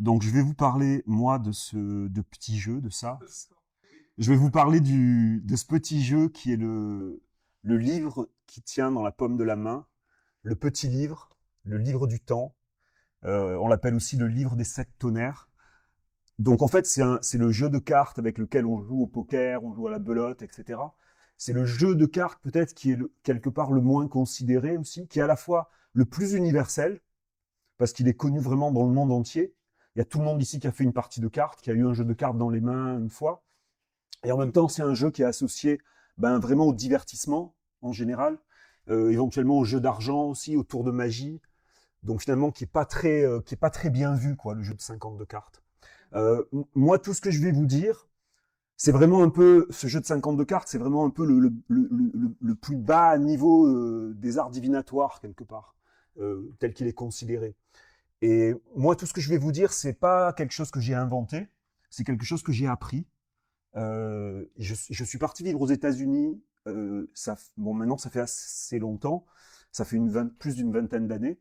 Donc, je vais vous parler, moi, de petit jeu, de ça. Je vais vous parler de ce petit jeu qui est le livre qui tient dans la paume de la main, le petit livre, le livre du temps. On l'appelle aussi le livre des sept tonnerres. Donc, en fait, c'est le jeu de cartes avec lequel on joue au poker, on joue à la belote, etc. C'est le jeu de cartes, peut-être, qui est quelque part le moins considéré aussi, qui est à la fois le plus universel, parce qu'il est connu vraiment dans le monde entier. Il y a tout le monde ici qui a fait une partie de cartes, qui a eu un jeu de cartes dans les mains une fois. Et en même temps, c'est un jeu qui est associé vraiment au divertissement en général, éventuellement au jeu d'argent aussi, au tour de magie. Donc finalement, qui est pas très bien vu, quoi, le jeu de 50 de cartes. Moi, tout ce que je vais vous dire, c'est vraiment un peu, ce jeu de 50 de cartes, c'est vraiment un peu le plus bas niveau des arts divinatoires, quelque part, tel qu'il est considéré. Et moi, tout ce que je vais vous dire, c'est pas quelque chose que j'ai inventé, c'est quelque chose que j'ai appris. Je suis parti vivre aux États-Unis. Bon, maintenant, ça fait assez longtemps. Ça fait plus d'une vingtaine d'années.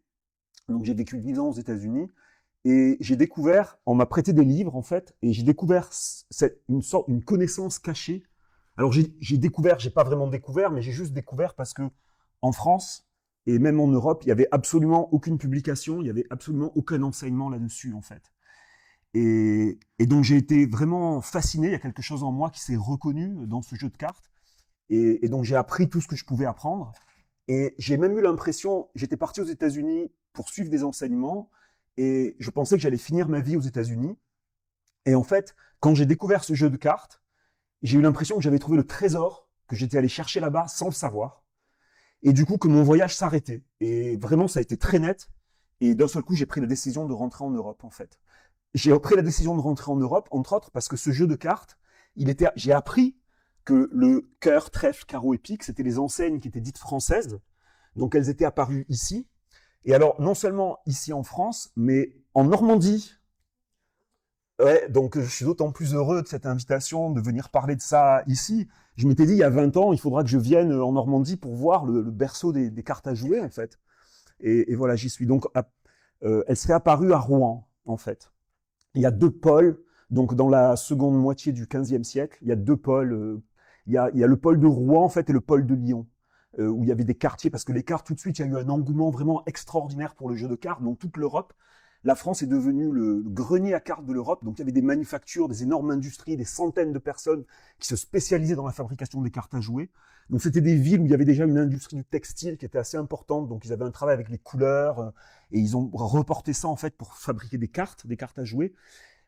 Donc, j'ai vécu 10 ans aux États-Unis. Et j'ai découvert, on m'a prêté des livres, en fait, et j'ai découvert une connaissance cachée. Alors, j'ai pas vraiment découvert, mais j'ai juste découvert parce que en France, et même en Europe, il y avait absolument aucune publication, il y avait absolument aucun enseignement là-dessus, en fait. Et donc j'ai été vraiment fasciné, il y a quelque chose en moi qui s'est reconnu dans ce jeu de cartes, et donc j'ai appris tout ce que je pouvais apprendre, et j'ai même eu l'impression, j'étais parti aux États-Unis pour suivre des enseignements, et je pensais que j'allais finir ma vie aux États-Unis, et en fait, quand j'ai découvert ce jeu de cartes, j'ai eu l'impression que j'avais trouvé le trésor que j'étais allé chercher là-bas sans le savoir, et du coup que mon voyage s'arrêtait, et vraiment ça a été très net, et d'un seul coup j'ai pris la décision de rentrer en Europe en fait. J'ai pris la décision de rentrer en Europe, entre autres, parce que ce jeu de cartes, j'ai appris que le cœur, trèfle, carreau et pique, c'était les enseignes qui étaient dites françaises, donc elles étaient apparues ici. Et alors, non seulement ici en France, mais en Normandie. Ouais, donc je suis d'autant plus heureux de cette invitation, de venir parler de ça ici. Je m'étais dit, il y a 20 ans, il faudra que je vienne en Normandie pour voir le berceau des cartes à jouer, en fait. Et voilà, j'y suis. Donc, elle serait apparue à Rouen, en fait. Il y a deux pôles, donc dans la seconde moitié du XVe siècle, il y a deux pôles. Il y a le pôle de Rouen, en fait, et le pôle de Lyon, où il y avait des quartiers, parce que les cartes, tout de suite, il y a eu un engouement vraiment extraordinaire pour le jeu de cartes dans toute l'Europe. La France est devenue le grenier à cartes de l'Europe, donc il y avait des manufactures, des énormes industries, des centaines de personnes qui se spécialisaient dans la fabrication des cartes à jouer. Donc c'était des villes où il y avait déjà une industrie du textile qui était assez importante, donc ils avaient un travail avec les couleurs, et ils ont reporté ça en fait pour fabriquer des cartes à jouer.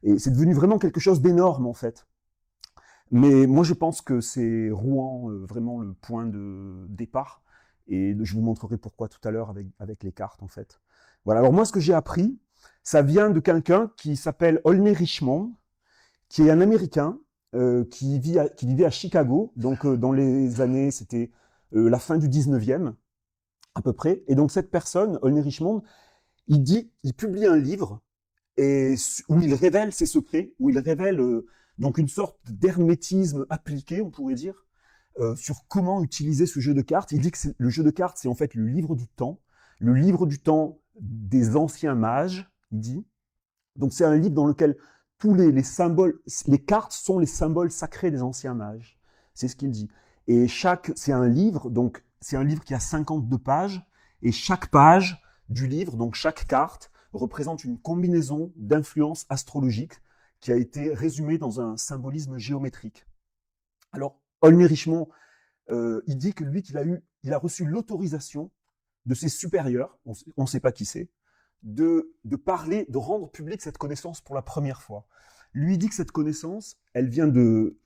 Et c'est devenu vraiment quelque chose d'énorme, en fait. Mais moi, je pense que c'est Rouen vraiment le point de départ. Et je vous montrerai pourquoi tout à l'heure avec les cartes, en fait. Voilà. Alors moi, ce que j'ai appris, ça vient de quelqu'un qui s'appelle Olney Richmond, qui est un Américain qui vivait à Chicago, donc dans les années, c'était la fin du 19e, à peu près. Et donc cette personne, Olney Richmond, il publie un livre et où il révèle ses secrets, où il révèle donc une sorte d'hermétisme appliqué, on pourrait dire, sur comment utiliser ce jeu de cartes. Il dit que le jeu de cartes, c'est en fait le livre du temps des anciens mages, il dit. Donc c'est un livre dans lequel tous les symboles, les cartes sont les symboles sacrés des anciens mages. C'est ce qu'il dit. Et c'est un livre, donc c'est un livre qui a 52 pages, et chaque page du livre, donc chaque carte, représente une combinaison d'influences astrologiques qui a été résumée dans un symbolisme géométrique. Alors, Olney Richemont, il dit que lui, il a reçu l'autorisation de ses supérieurs, on ne sait pas qui c'est, de parler, de rendre publique cette connaissance pour la première fois. Lui dit que cette connaissance, elle vient de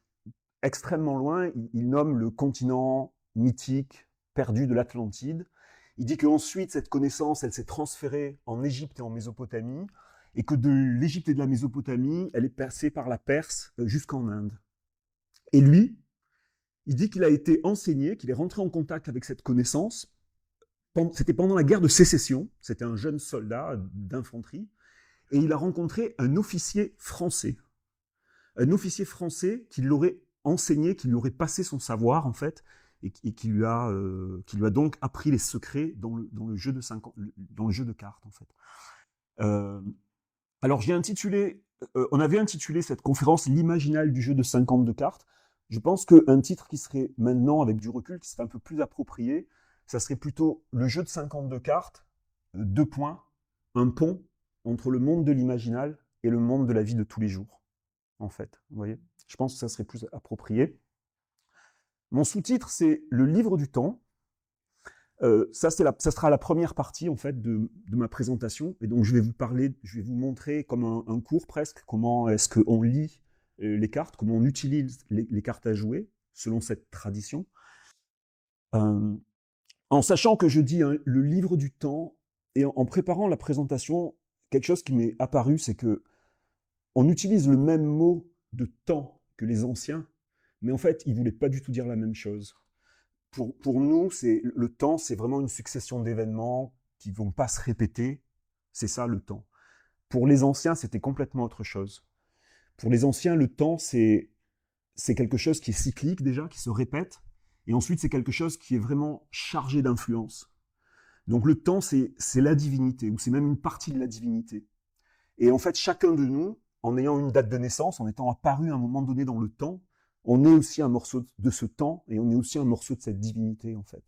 extrêmement loin. Il nomme le continent mythique perdu de l'Atlantide. Il dit qu'ensuite, cette connaissance, elle s'est transférée en Égypte et en Mésopotamie, et que de l'Égypte et de la Mésopotamie, elle est passée par la Perse jusqu'en Inde. Et lui, il dit qu'il a été enseigné, qu'il est rentré en contact avec cette connaissance. C'était pendant la guerre de sécession, c'était un jeune soldat d'infanterie, et il a rencontré un officier français. Un officier français qui l'aurait enseigné, qui lui aurait passé son savoir, en fait, et qui lui a donc appris les secrets dans le jeu de cartes, en fait. Euh, Alors, on avait intitulé cette conférence «L'imaginal du jeu de 52 cartes». Je pense qu'un titre qui serait maintenant, avec du recul, qui serait un peu plus approprié, ça serait plutôt «Le jeu de 52 cartes, deux points, un pont entre le monde de l'imaginal et le monde de la vie de tous les jours», en fait. Vous voyez? Je pense que ça serait plus approprié. Mon sous-titre, c'est «Le livre du temps». Ça sera la première partie en fait de ma présentation. Et donc je vais vous montrer comme un cours presque, comment est-ce qu'on lit les cartes, comment on utilise les cartes à jouer selon cette tradition. Euh, En sachant que je dis hein, le livre du temps, et en préparant la présentation, quelque chose qui m'est apparu, c'est que on utilise le même mot de temps que les anciens, mais en fait, ils ne voulaient pas du tout dire la même chose. Pour nous, le temps, c'est vraiment une succession d'événements qui ne vont pas se répéter. C'est ça le temps. Pour les anciens, c'était complètement autre chose. Pour les anciens, le temps, c'est quelque chose qui est cyclique déjà, qui se répète, et ensuite c'est quelque chose qui est vraiment chargé d'influence. Donc le temps, c'est la divinité, ou c'est même une partie de la divinité. Et en fait, chacun de nous, en ayant une date de naissance, en étant apparu à un moment donné dans le temps, on est aussi un morceau de ce temps, et on est aussi un morceau de cette divinité, en fait.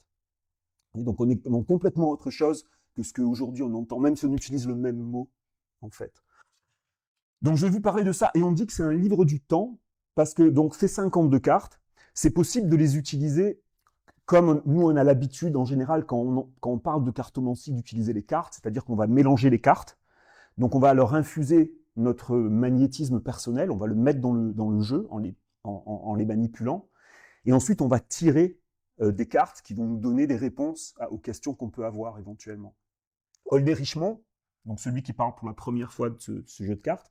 Et donc on est dans complètement autre chose que ce qu'aujourd'hui on entend, même si on utilise le même mot, en fait. Donc je vais vous parler de ça, et on dit que c'est un livre du temps, parce que donc ces 52 cartes, c'est possible de les utiliser comme nous on a l'habitude en général quand on parle de cartomancie d'utiliser les cartes, c'est-à-dire qu'on va mélanger les cartes, donc on va leur infuser notre magnétisme personnel, on va le mettre dans le jeu en les manipulant, et ensuite on va tirer des cartes qui vont nous donner des réponses aux questions qu'on peut avoir éventuellement. Holder Richemont, donc celui qui parle pour la première fois de ce jeu de cartes,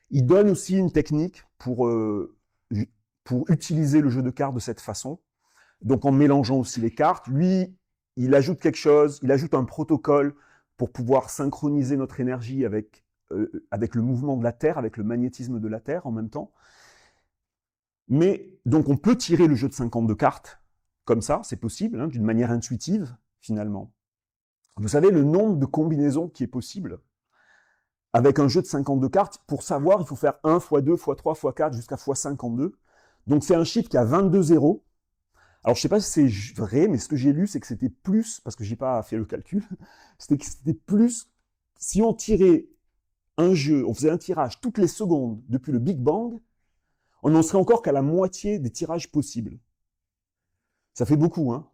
il donne aussi une technique pour utiliser le jeu de cartes de cette façon, donc en mélangeant aussi les cartes. Lui, il ajoute quelque chose, il ajoute un protocole pour pouvoir synchroniser notre énergie avec le mouvement de la Terre, avec le magnétisme de la Terre en même temps. Mais donc on peut tirer le jeu de 52 cartes comme ça, c'est possible, hein, d'une manière intuitive finalement. Vous savez le nombre de combinaisons qui est possible avec un jeu de 52 cartes. Pour savoir, il faut faire 1 x 2 x 3 x 4 jusqu'à x 52. Donc c'est un chiffre qui a 22 zéros. Alors je sais pas si c'est vrai, mais ce que j'ai lu, c'est que c'était plus, parce que j'ai pas fait le calcul, c'était que c'était plus, si on tirait un jeu, on faisait un tirage toutes les secondes depuis le Big Bang, on n'en serait encore qu'à la moitié des tirages possibles. Ça fait beaucoup, hein.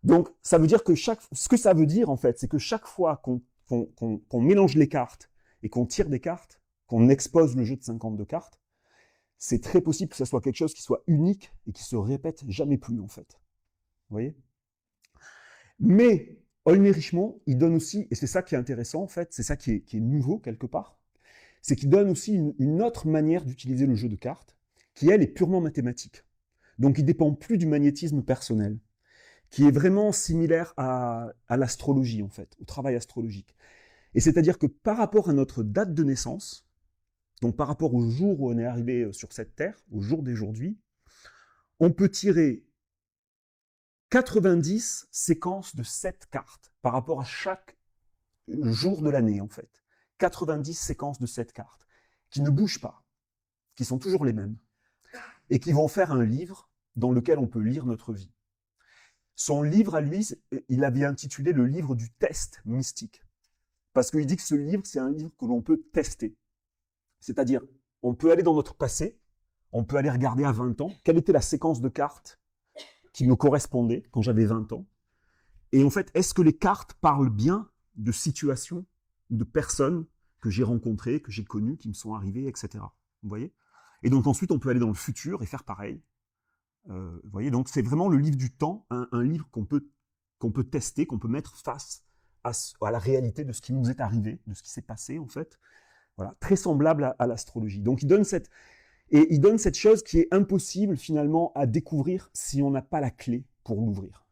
Donc ça veut dire que ce que ça veut dire en fait, c'est que chaque fois qu'on mélange les cartes et qu'on tire des cartes, qu'on expose le jeu de 52 cartes, c'est très possible que ce soit quelque chose qui soit unique et qui se répète jamais plus en fait. Vous voyez? Mais Olney Richemont, il donne aussi, et c'est ça qui est intéressant en fait, c'est ça qui est nouveau quelque part, c'est qu'il donne aussi une autre manière d'utiliser le jeu de cartes, qui elle est purement mathématique. Donc il ne dépend plus du magnétisme personnel, qui est vraiment similaire à l'astrologie en fait, au travail astrologique. Et c'est-à-dire que par rapport à notre date de naissance, donc par rapport au jour où on est arrivé sur cette terre, au jour d'aujourd'hui, on peut tirer 90 séquences de 7 cartes par rapport à chaque jour de l'année en fait. 90 séquences de 7 cartes qui ne bougent pas, qui sont toujours les mêmes, et qui vont faire un livre dans lequel on peut lire notre vie. Son livre à lui, il avait intitulé le livre du test mystique. Parce qu'il dit que ce livre, c'est un livre que l'on peut tester. C'est-à-dire, on peut aller dans notre passé, on peut aller regarder à 20 ans, quelle était la séquence de cartes qui me correspondait quand j'avais 20 ans. Et en fait, est-ce que les cartes parlent bien de situations ou de personnes que j'ai rencontrées, que j'ai connues, qui me sont arrivées, etc. Vous voyez? Et donc ensuite, on peut aller dans le futur et faire pareil. Vous voyez, donc c'est vraiment le livre du temps, un livre qu'on peut tester, qu'on peut mettre face à la réalité de ce qui nous est arrivé, de ce qui s'est passé en fait. Voilà, très semblable à l'astrologie. Donc il donne cette chose qui est impossible finalement à découvrir si on n'a pas la clé pour l'ouvrir.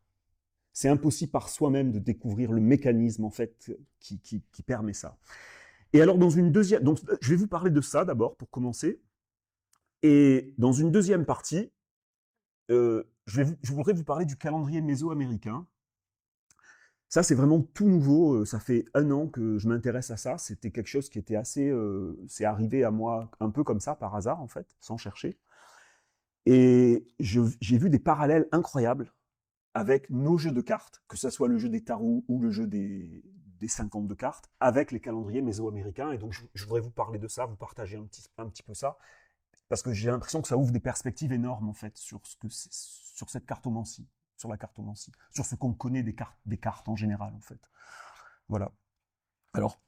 C'est impossible par soi-même de découvrir le mécanisme en fait qui permet ça. Et alors dans une deuxième, donc je vais vous parler de ça d'abord pour commencer. Et dans une deuxième partie, je voudrais vous parler du calendrier mésoaméricain. Ça, c'est vraiment tout nouveau. Ça fait 1 an que je m'intéresse à ça. C'était quelque chose qui était assez... c'est arrivé à moi un peu comme ça, par hasard, en fait, sans chercher. Et j'ai vu des parallèles incroyables avec nos jeux de cartes, que ce soit le jeu des tarots ou le jeu des 52 cartes, avec les calendriers mésoaméricains. Et donc, je voudrais vous parler de ça, vous partager un petit peu ça, parce que j'ai l'impression que ça ouvre des perspectives énormes, en fait, sur cette cartomancie, sur la cartomancie, sur ce qu'on connaît des cartes en général, en fait. Voilà. Alors,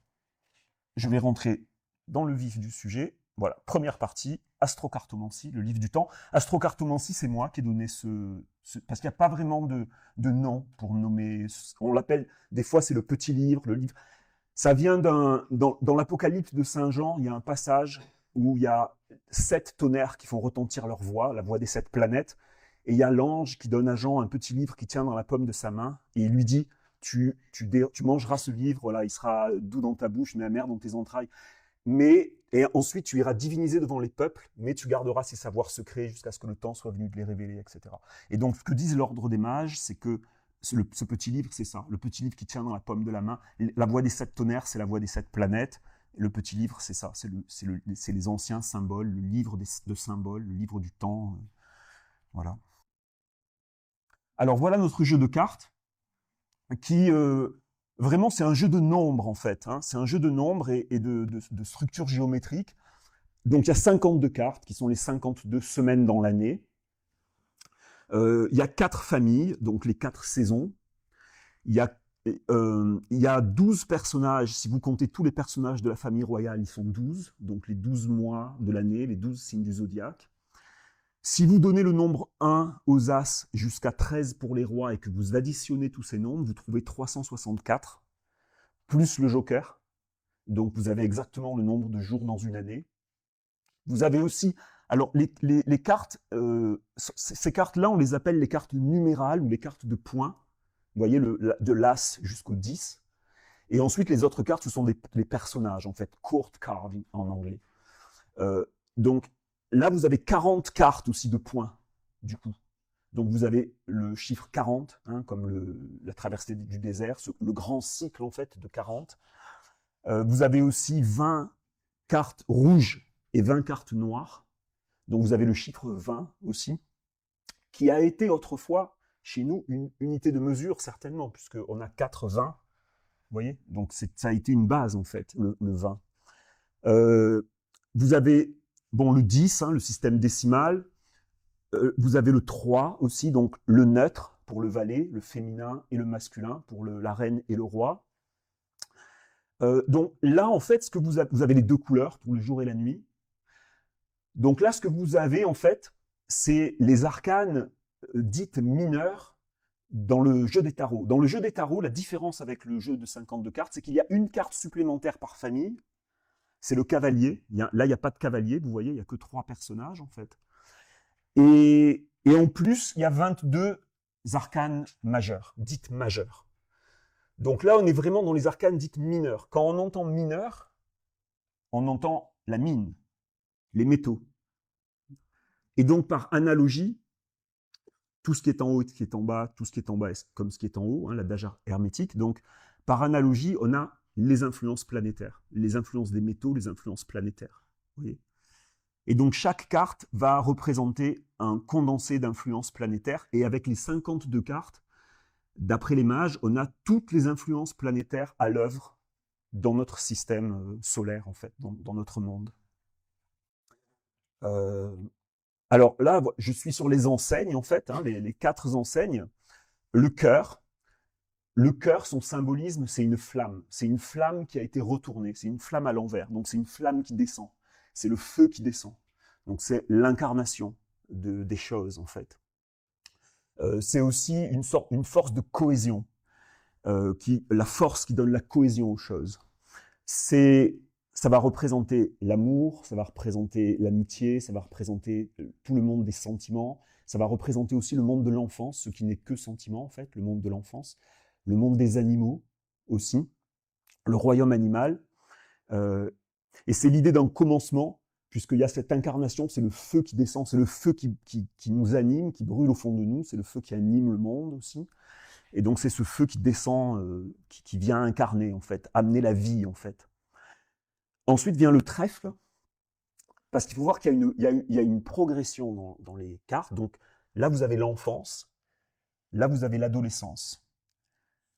je vais rentrer dans le vif du sujet. Voilà, première partie, Astrocartomancie, le livre du temps. Astrocartomancie, c'est moi qui ai donné parce qu'il n'y a pas vraiment de nom pour nommer. On l'appelle, des fois, c'est le petit livre, le livre. Ça vient dans l'Apocalypse de Saint Jean, il y a un passage où il y a 7 tonnerres qui font retentir leur voix, la voix des 7 planètes. Et il y a l'ange qui donne à Jean un petit livre qui tient dans la paume de sa main, et il lui dit, tu mangeras ce livre, voilà, il sera doux dans ta bouche, mais amer dans tes entrailles. Et ensuite, tu iras diviniser devant les peuples, mais tu garderas ces savoirs secrets jusqu'à ce que le temps soit venu de les révéler, etc. Et donc, ce que disent l'ordre des mages, c'est que ce petit livre, c'est ça. Le petit livre qui tient dans la paume de la main. La voix des 7 tonnerres, c'est la voix des 7 planètes. Et le petit livre, c'est ça. C'est les anciens symboles, le livre de symboles, le livre du temps. Voilà. Alors, voilà notre jeu de cartes qui... vraiment, c'est un jeu de nombres, en fait. Hein. C'est un jeu de nombres et de structures géométriques. Donc, il y a 52 cartes, qui sont les 52 semaines dans l'année. Il y a 4 familles, donc les 4 saisons. Il y a 12 personnages, si vous comptez tous les personnages de la famille royale, ils sont 12, donc les 12 mois de l'année, les 12 signes du zodiaque. Si vous donnez le nombre 1 aux As jusqu'à 13 pour les rois et que vous additionnez tous ces nombres, vous trouvez 364, plus le joker. Donc vous avez exactement le nombre de jours dans une année. Vous avez aussi... Alors les cartes, ces cartes-là, on les appelle les cartes numérales ou les cartes de points. Vous voyez, de l'As jusqu'au 10. Et ensuite, les autres cartes, ce sont les personnages, en fait, court cards en anglais. Donc, là, vous avez 40 cartes aussi de points, du coup. Donc, vous avez le chiffre 40, hein, comme la traversée du désert, le grand cycle, en fait, de 40. Vous avez aussi 20 cartes rouges et 20 cartes noires. Donc, vous avez le chiffre 20 aussi, qui a été autrefois, chez nous, une unité de mesure, certainement, puisqu'on a 4 20. Vous voyez? Donc, ça a été une base, en fait, le 20. Vous avez le 10, hein, le système décimal. Vous avez le 3 aussi, donc le neutre pour le valet, le féminin et le masculin pour la reine et le roi. Donc là, en fait, vous avez les 2 couleurs pour le jour et la nuit. Donc là, ce que vous avez, en fait, c'est les arcanes dites mineures dans le jeu des tarots. Dans le jeu des tarots, la différence avec le jeu de 52 cartes, c'est qu'il y a une carte supplémentaire par famille. C'est le cavalier. Là, il n'y a pas de cavalier, vous voyez, il n'y a que 3 personnages, en fait. Et en plus, il y a 22 arcanes majeures, dites majeures. Donc là, on est vraiment dans les arcanes dites mineures. Quand on entend mineur, on entend la mine, les métaux. Et donc, par analogie, tout ce qui est en haut et ce qui est en bas, tout ce qui est en bas est comme ce qui est en haut, hein, l'adage hermétique. Donc, par analogie, on a les influences planétaires, les influences des métaux, les influences planétaires. Vous voyez ? Et donc, chaque carte va représenter un condensé d'influences planétaires. Et avec les 52 cartes, d'après les mages, on a toutes les influences planétaires à l'œuvre dans notre système solaire, en fait, dans notre monde. Alors là, je suis sur les enseignes, en fait, hein, les 4 enseignes. Le cœur, son symbolisme, c'est une flamme. C'est une flamme qui a été retournée. C'est une flamme à l'envers. Donc, c'est une flamme qui descend. C'est le feu qui descend. Donc, c'est l'incarnation des choses, en fait. C'est aussi une force de cohésion, la force qui donne la cohésion aux choses. Ça va représenter l'amour, ça va représenter l'amitié, ça va représenter tout le monde des sentiments, ça va représenter aussi le monde de l'enfance, ce qui n'est que sentiment, en fait, le monde de l'enfance, le monde des animaux aussi, le royaume animal. Et c'est l'idée d'un commencement, puisqu'il y a cette incarnation, c'est le feu qui descend, c'est le feu qui nous anime, qui brûle au fond de nous, c'est le feu qui anime le monde aussi. Et donc c'est ce feu qui descend, qui vient incarner en fait, amener la vie en fait. Ensuite vient le trèfle, parce qu'il faut voir qu'il y a une progression dans les cartes. Donc là vous avez l'enfance, là vous avez l'adolescence,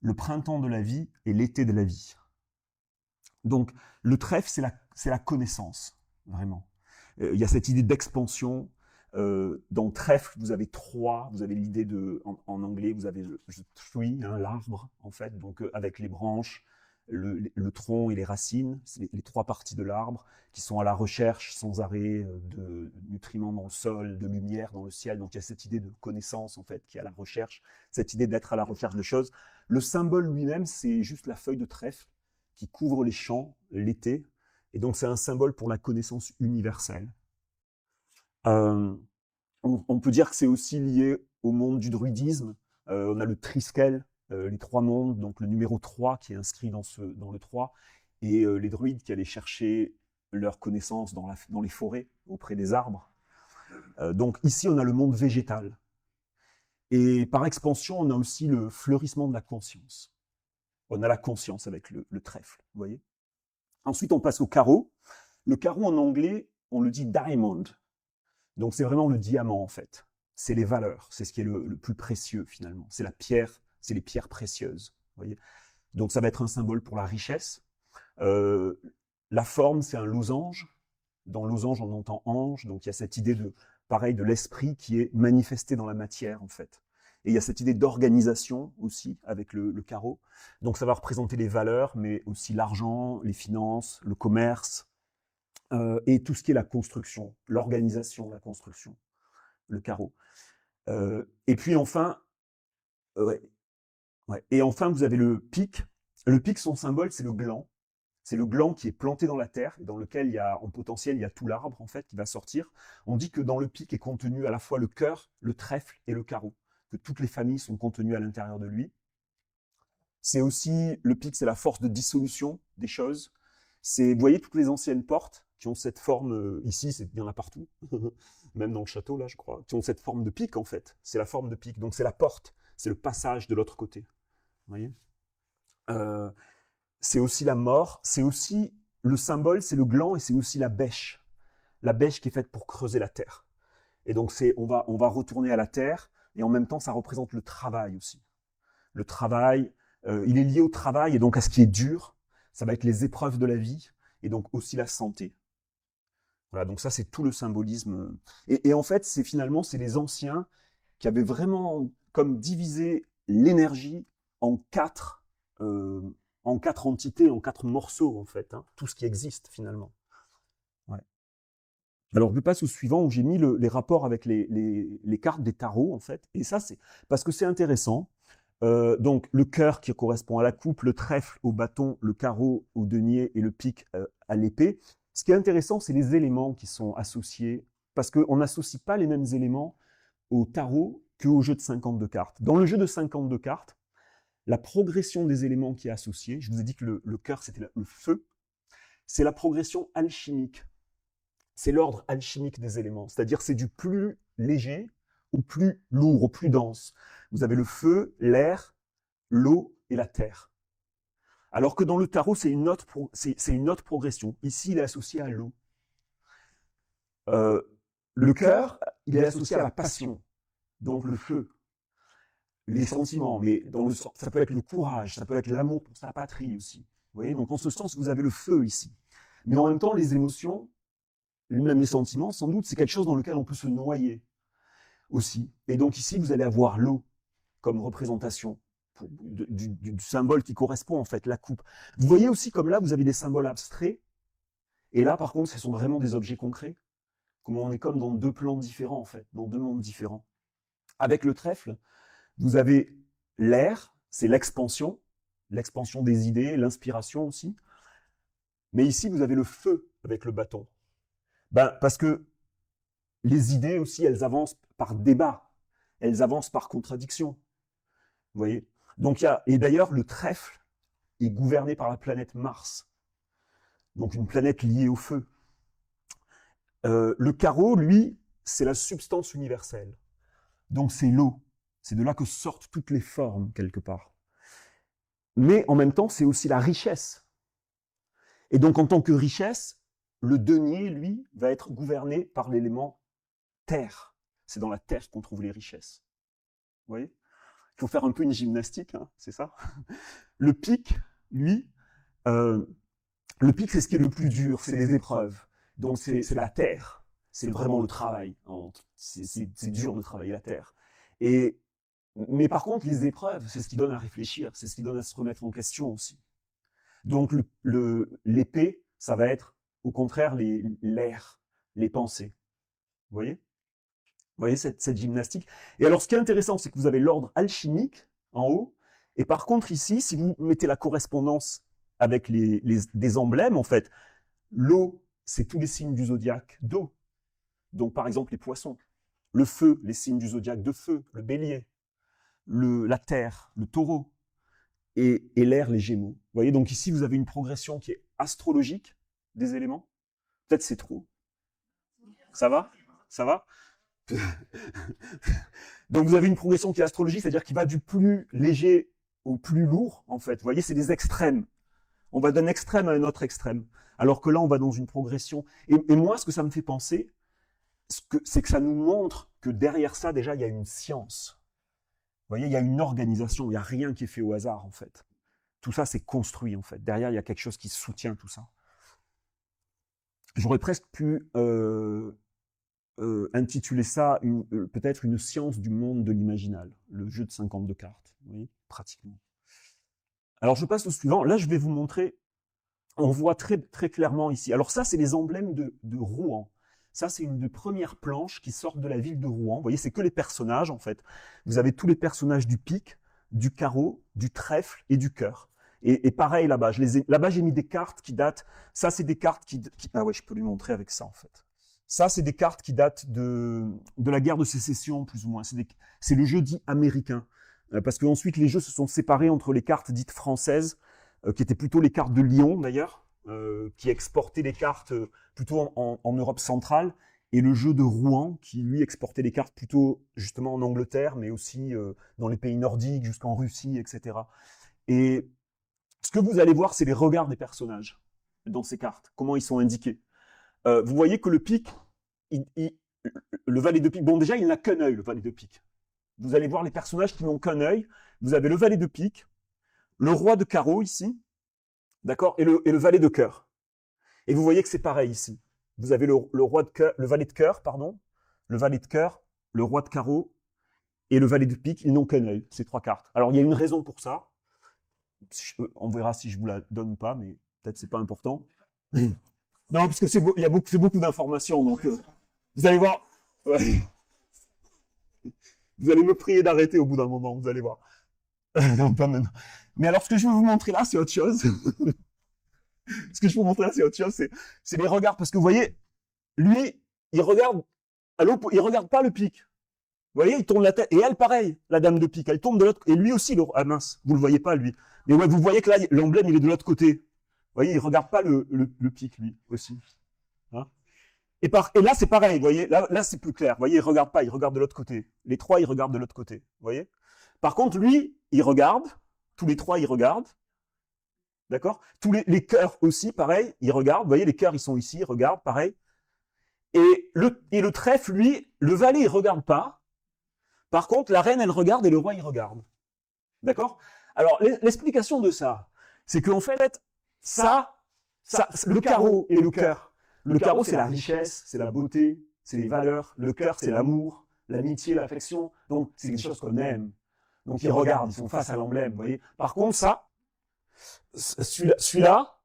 le printemps de la vie et l'été de la vie. Donc le trèfle c'est la connaissance, vraiment. Il y a cette idée d'expansion. Dans le trèfle, vous avez trois, vous avez l'idée en anglais, vous avez le tree, hein, l'arbre, en fait, donc avec les branches, le tronc et les racines, c'est les trois parties de l'arbre qui sont à la recherche sans arrêt de nutriments dans le sol, de lumière dans le ciel. Donc il y a cette idée de connaissance, en fait, qui est à la recherche, cette idée d'être à la recherche de choses. Le symbole lui-même, c'est juste la feuille de trèfle qui couvre les champs l'été, et donc c'est un symbole pour la connaissance universelle. On peut dire que c'est aussi lié au monde du druidisme. On a le Triskel, les trois mondes, donc le numéro 3 qui est inscrit dans le 3, et les druides qui allaient chercher leur connaissance dans les forêts, auprès des arbres. Donc ici, on a le monde végétal. Et par expansion, on a aussi le fleurissement de la conscience. On a la conscience avec le trèfle, vous voyez. Ensuite, on passe au carreau. Le carreau, en anglais, on le dit diamond. Donc c'est vraiment le diamant en fait. C'est les valeurs, c'est ce qui est le plus précieux finalement. C'est la pierre, c'est les pierres précieuses. Vous voyez. Donc ça va être un symbole pour la richesse. La forme, c'est un losange. Dans losange, on entend ange. Donc il y a cette idée de l'esprit qui est manifesté dans la matière en fait. Et il y a cette idée d'organisation aussi avec le carreau. Donc ça va représenter les valeurs, mais aussi l'argent, les finances, le commerce. Et tout ce qui est la construction, l'organisation, la construction, le carreau. Et puis enfin, ouais. Et enfin, vous avez le pic. Le pic, son symbole, c'est le gland. C'est le gland qui est planté dans la terre, et dans lequel en potentiel, il y a tout l'arbre en fait qui va sortir. On dit que dans le pic est contenu à la fois le cœur, le trèfle et le carreau, que toutes les familles sont contenues à l'intérieur de lui. C'est aussi, le pic, c'est la force de dissolution des choses. Vous voyez toutes les anciennes portes qui ont cette forme, ici, il y en a partout, même dans le château, là, je crois, qui ont cette forme de pic, en fait. C'est la forme de pic, donc c'est la porte, c'est le passage de l'autre côté. Vous voyez c'est aussi la mort, c'est aussi, le symbole, c'est le gland, et c'est aussi la bêche qui est faite pour creuser la terre. Et donc, on va retourner à la terre, et en même temps, ça représente le travail aussi. Le travail, il est lié au travail, et donc à ce qui est dur. Ça va être les épreuves de la vie, et donc aussi la santé. Voilà, donc ça, c'est tout le symbolisme. Et en fait, c'est les anciens qui avaient vraiment comme divisé l'énergie en quatre entités, en quatre morceaux, en fait, hein, tout ce qui existe, finalement. Ouais. Alors, je passe au suivant, où j'ai mis les rapports avec les cartes des tarots, en fait. Et ça, c'est parce que c'est intéressant. Donc, le cœur qui correspond à la coupe, le trèfle au bâton, le carreau au denier et le pic à l'épée. Ce qui est intéressant, c'est les éléments qui sont associés, parce qu'on n'associe pas les mêmes éléments au tarot qu'au jeu de 52 cartes. Dans le jeu de 52 cartes, la progression des éléments qui est associée, je vous ai dit que le cœur, c'était le feu, c'est la progression alchimique. C'est l'ordre alchimique des éléments, c'est-à-dire c'est du plus léger au plus lourd, au plus dense. Vous avez le feu, l'air, l'eau et la terre. Alors que dans le tarot, c'est une autre progression. Ici, il est associé à l'eau. Le cœur, il est associé à la passion, donc le feu, les sentiments, mais ça peut être le courage, ça peut être l'amour pour sa patrie aussi. Vous voyez, donc en ce sens, vous avez le feu ici. Mais en même temps, les émotions, même les sentiments, sans doute, c'est quelque chose dans lequel on peut se noyer aussi. Et donc ici, vous allez avoir l'eau comme représentation du symbole qui correspond en fait, la coupe. Vous voyez aussi comme là, vous avez des symboles abstraits, et là, par contre, ce sont vraiment des objets concrets. Comment on est comme dans deux plans différents, en fait, dans deux mondes différents. Avec le trèfle, vous avez l'air, c'est l'expansion des idées, l'inspiration aussi. Mais ici, vous avez le feu avec le bâton. Parce que les idées aussi, elles avancent par débat, elles avancent par contradiction. Vous voyez ? Donc et d'ailleurs, le trèfle est gouverné par la planète Mars, donc une planète liée au feu. Le carreau, lui, c'est la substance universelle. Donc c'est l'eau. C'est de là que sortent toutes les formes, quelque part. Mais en même temps, c'est aussi la richesse. Et donc, en tant que richesse, le denier, lui, va être gouverné par l'élément terre. C'est dans la terre qu'on trouve les richesses. Vous voyez? Il faut faire un peu une gymnastique, hein, c'est ça? Le pic, lui, le pic, c'est ce qui est le plus dur, c'est les épreuves. Donc, c'est la terre. C'est vraiment le travail. C'est dur de travailler la terre. Mais par contre, les épreuves, c'est ce qui donne à réfléchir, c'est ce qui donne à se remettre en question aussi. Donc, l'épée, ça va être, au contraire, l'air, les pensées. Vous voyez? Vous voyez cette gymnastique? Et alors, ce qui est intéressant, c'est que vous avez l'ordre alchimique en haut, et par contre, ici, si vous mettez la correspondance avec des emblèmes, en fait, l'eau, c'est tous les signes du zodiaque d'eau. Donc, par exemple, les poissons. Le feu, les signes du zodiaque de feu, le bélier. La terre, le taureau. Et l'air, les gémeaux. Vous voyez, donc ici, vous avez une progression qui est astrologique des éléments. Peut-être c'est trop. Ça va? Ça va? Donc vous avez une progression qui est astrologique, c'est-à-dire qui va du plus léger au plus lourd, en fait. Vous voyez, c'est des extrêmes. On va d'un extrême à un autre extrême. Alors que là, on va dans une progression. Et moi, ce que ça me fait penser, c'est que ça nous montre que derrière ça, déjà, il y a une science. Vous voyez, il y a une organisation, il n'y a rien qui est fait au hasard, en fait. Tout ça, c'est construit, en fait. Derrière, il y a quelque chose qui soutient tout ça. J'aurais presque pu intituler ça peut-être une science du monde de l'imaginal, le jeu de 52 cartes, vous voyez, pratiquement. Alors, je passe au suivant. Là, je vais vous montrer, on voit très, très clairement ici. Alors ça, c'est les emblèmes de Rouen. Ça, c'est une des premières planches qui sortent de la ville de Rouen. Vous voyez, c'est que les personnages, en fait. Vous avez tous les personnages du pic, du carreau, du trèfle et du cœur. Et pareil là-bas. Là-bas, j'ai mis des cartes qui datent. Ça, c'est des cartes ah ouais, je peux lui montrer avec ça, en fait. Ça, c'est des cartes qui datent de la guerre de sécession, plus ou moins. C'est le jeu dit américain. Parce qu'ensuite, les jeux se sont séparés entre les cartes dites françaises, qui étaient plutôt les cartes de Lyon, d'ailleurs, qui exportait les cartes plutôt en Europe centrale, et le jeu de Rouen, qui lui exportait les cartes plutôt justement en Angleterre, mais aussi dans les pays nordiques, jusqu'en Russie, etc. Et ce que vous allez voir, c'est les regards des personnages dans ces cartes, comment ils sont indiqués. Vous voyez que le pic, le valet de pique, bon déjà il n'a qu'un œil, le valet de pique. Vous allez voir les personnages qui n'ont qu'un œil. Vous avez le valet de pique, le roi de carreau ici, d'accord, et le valet de cœur. Et vous voyez que c'est pareil ici. Vous avez le roi de cœur, le valet de cœur, pardon, le valet de cœur, le roi de carreau et le valet de pique. Ils n'ont qu'un œil, ces trois cartes. Alors il y a une raison pour ça. On verra si je vous la donne ou pas, mais peut-être c'est pas important. Non, parce que c'est beaucoup d'informations, donc vous allez voir. Ouais. Vous allez me prier d'arrêter au bout d'un moment, vous allez voir. Non, pas maintenant. Mais alors, ce que je vais vous montrer là, c'est autre chose. Ce que je vais vous montrer là, c'est autre chose. C'est les regards. Parce que vous voyez, lui, il regarde il regarde pas le pic. Vous voyez, il tourne la tête. Et elle, pareil, la dame de pique. Elle tourne de l'autre. Et lui aussi, ah mince, vous le voyez pas, lui. Mais ouais, vous voyez que là, l'emblème, il est de l'autre côté. Vous voyez, il regarde pas le pic, lui, aussi. Hein? Et là, c'est pareil, vous voyez, là c'est plus clair. Vous voyez, il regarde pas, il regarde de l'autre côté. Les trois, ils regardent de l'autre côté. Vous voyez? Par contre, lui, il regarde. Tous les trois, ils regardent. D'accord? Tous les cœurs aussi, pareil, ils regardent. Vous voyez, les cœurs, ils sont ici, ils regardent, pareil. Et le trèfle, lui, le valet, il regarde pas. Par contre, la reine, elle regarde et le roi, il regarde. D'accord? Alors, l'explication de ça, c'est qu'en fait, le carreau et le cœur. Le carreau, c'est la richesse, c'est la beauté, c'est les valeurs. Le cœur, c'est l'amour, l'amitié, l'affection. Donc, c'est des choses qu'on aime. Donc, ils regardent, ils sont face à l'emblème, vous voyez. Par contre, celui-là,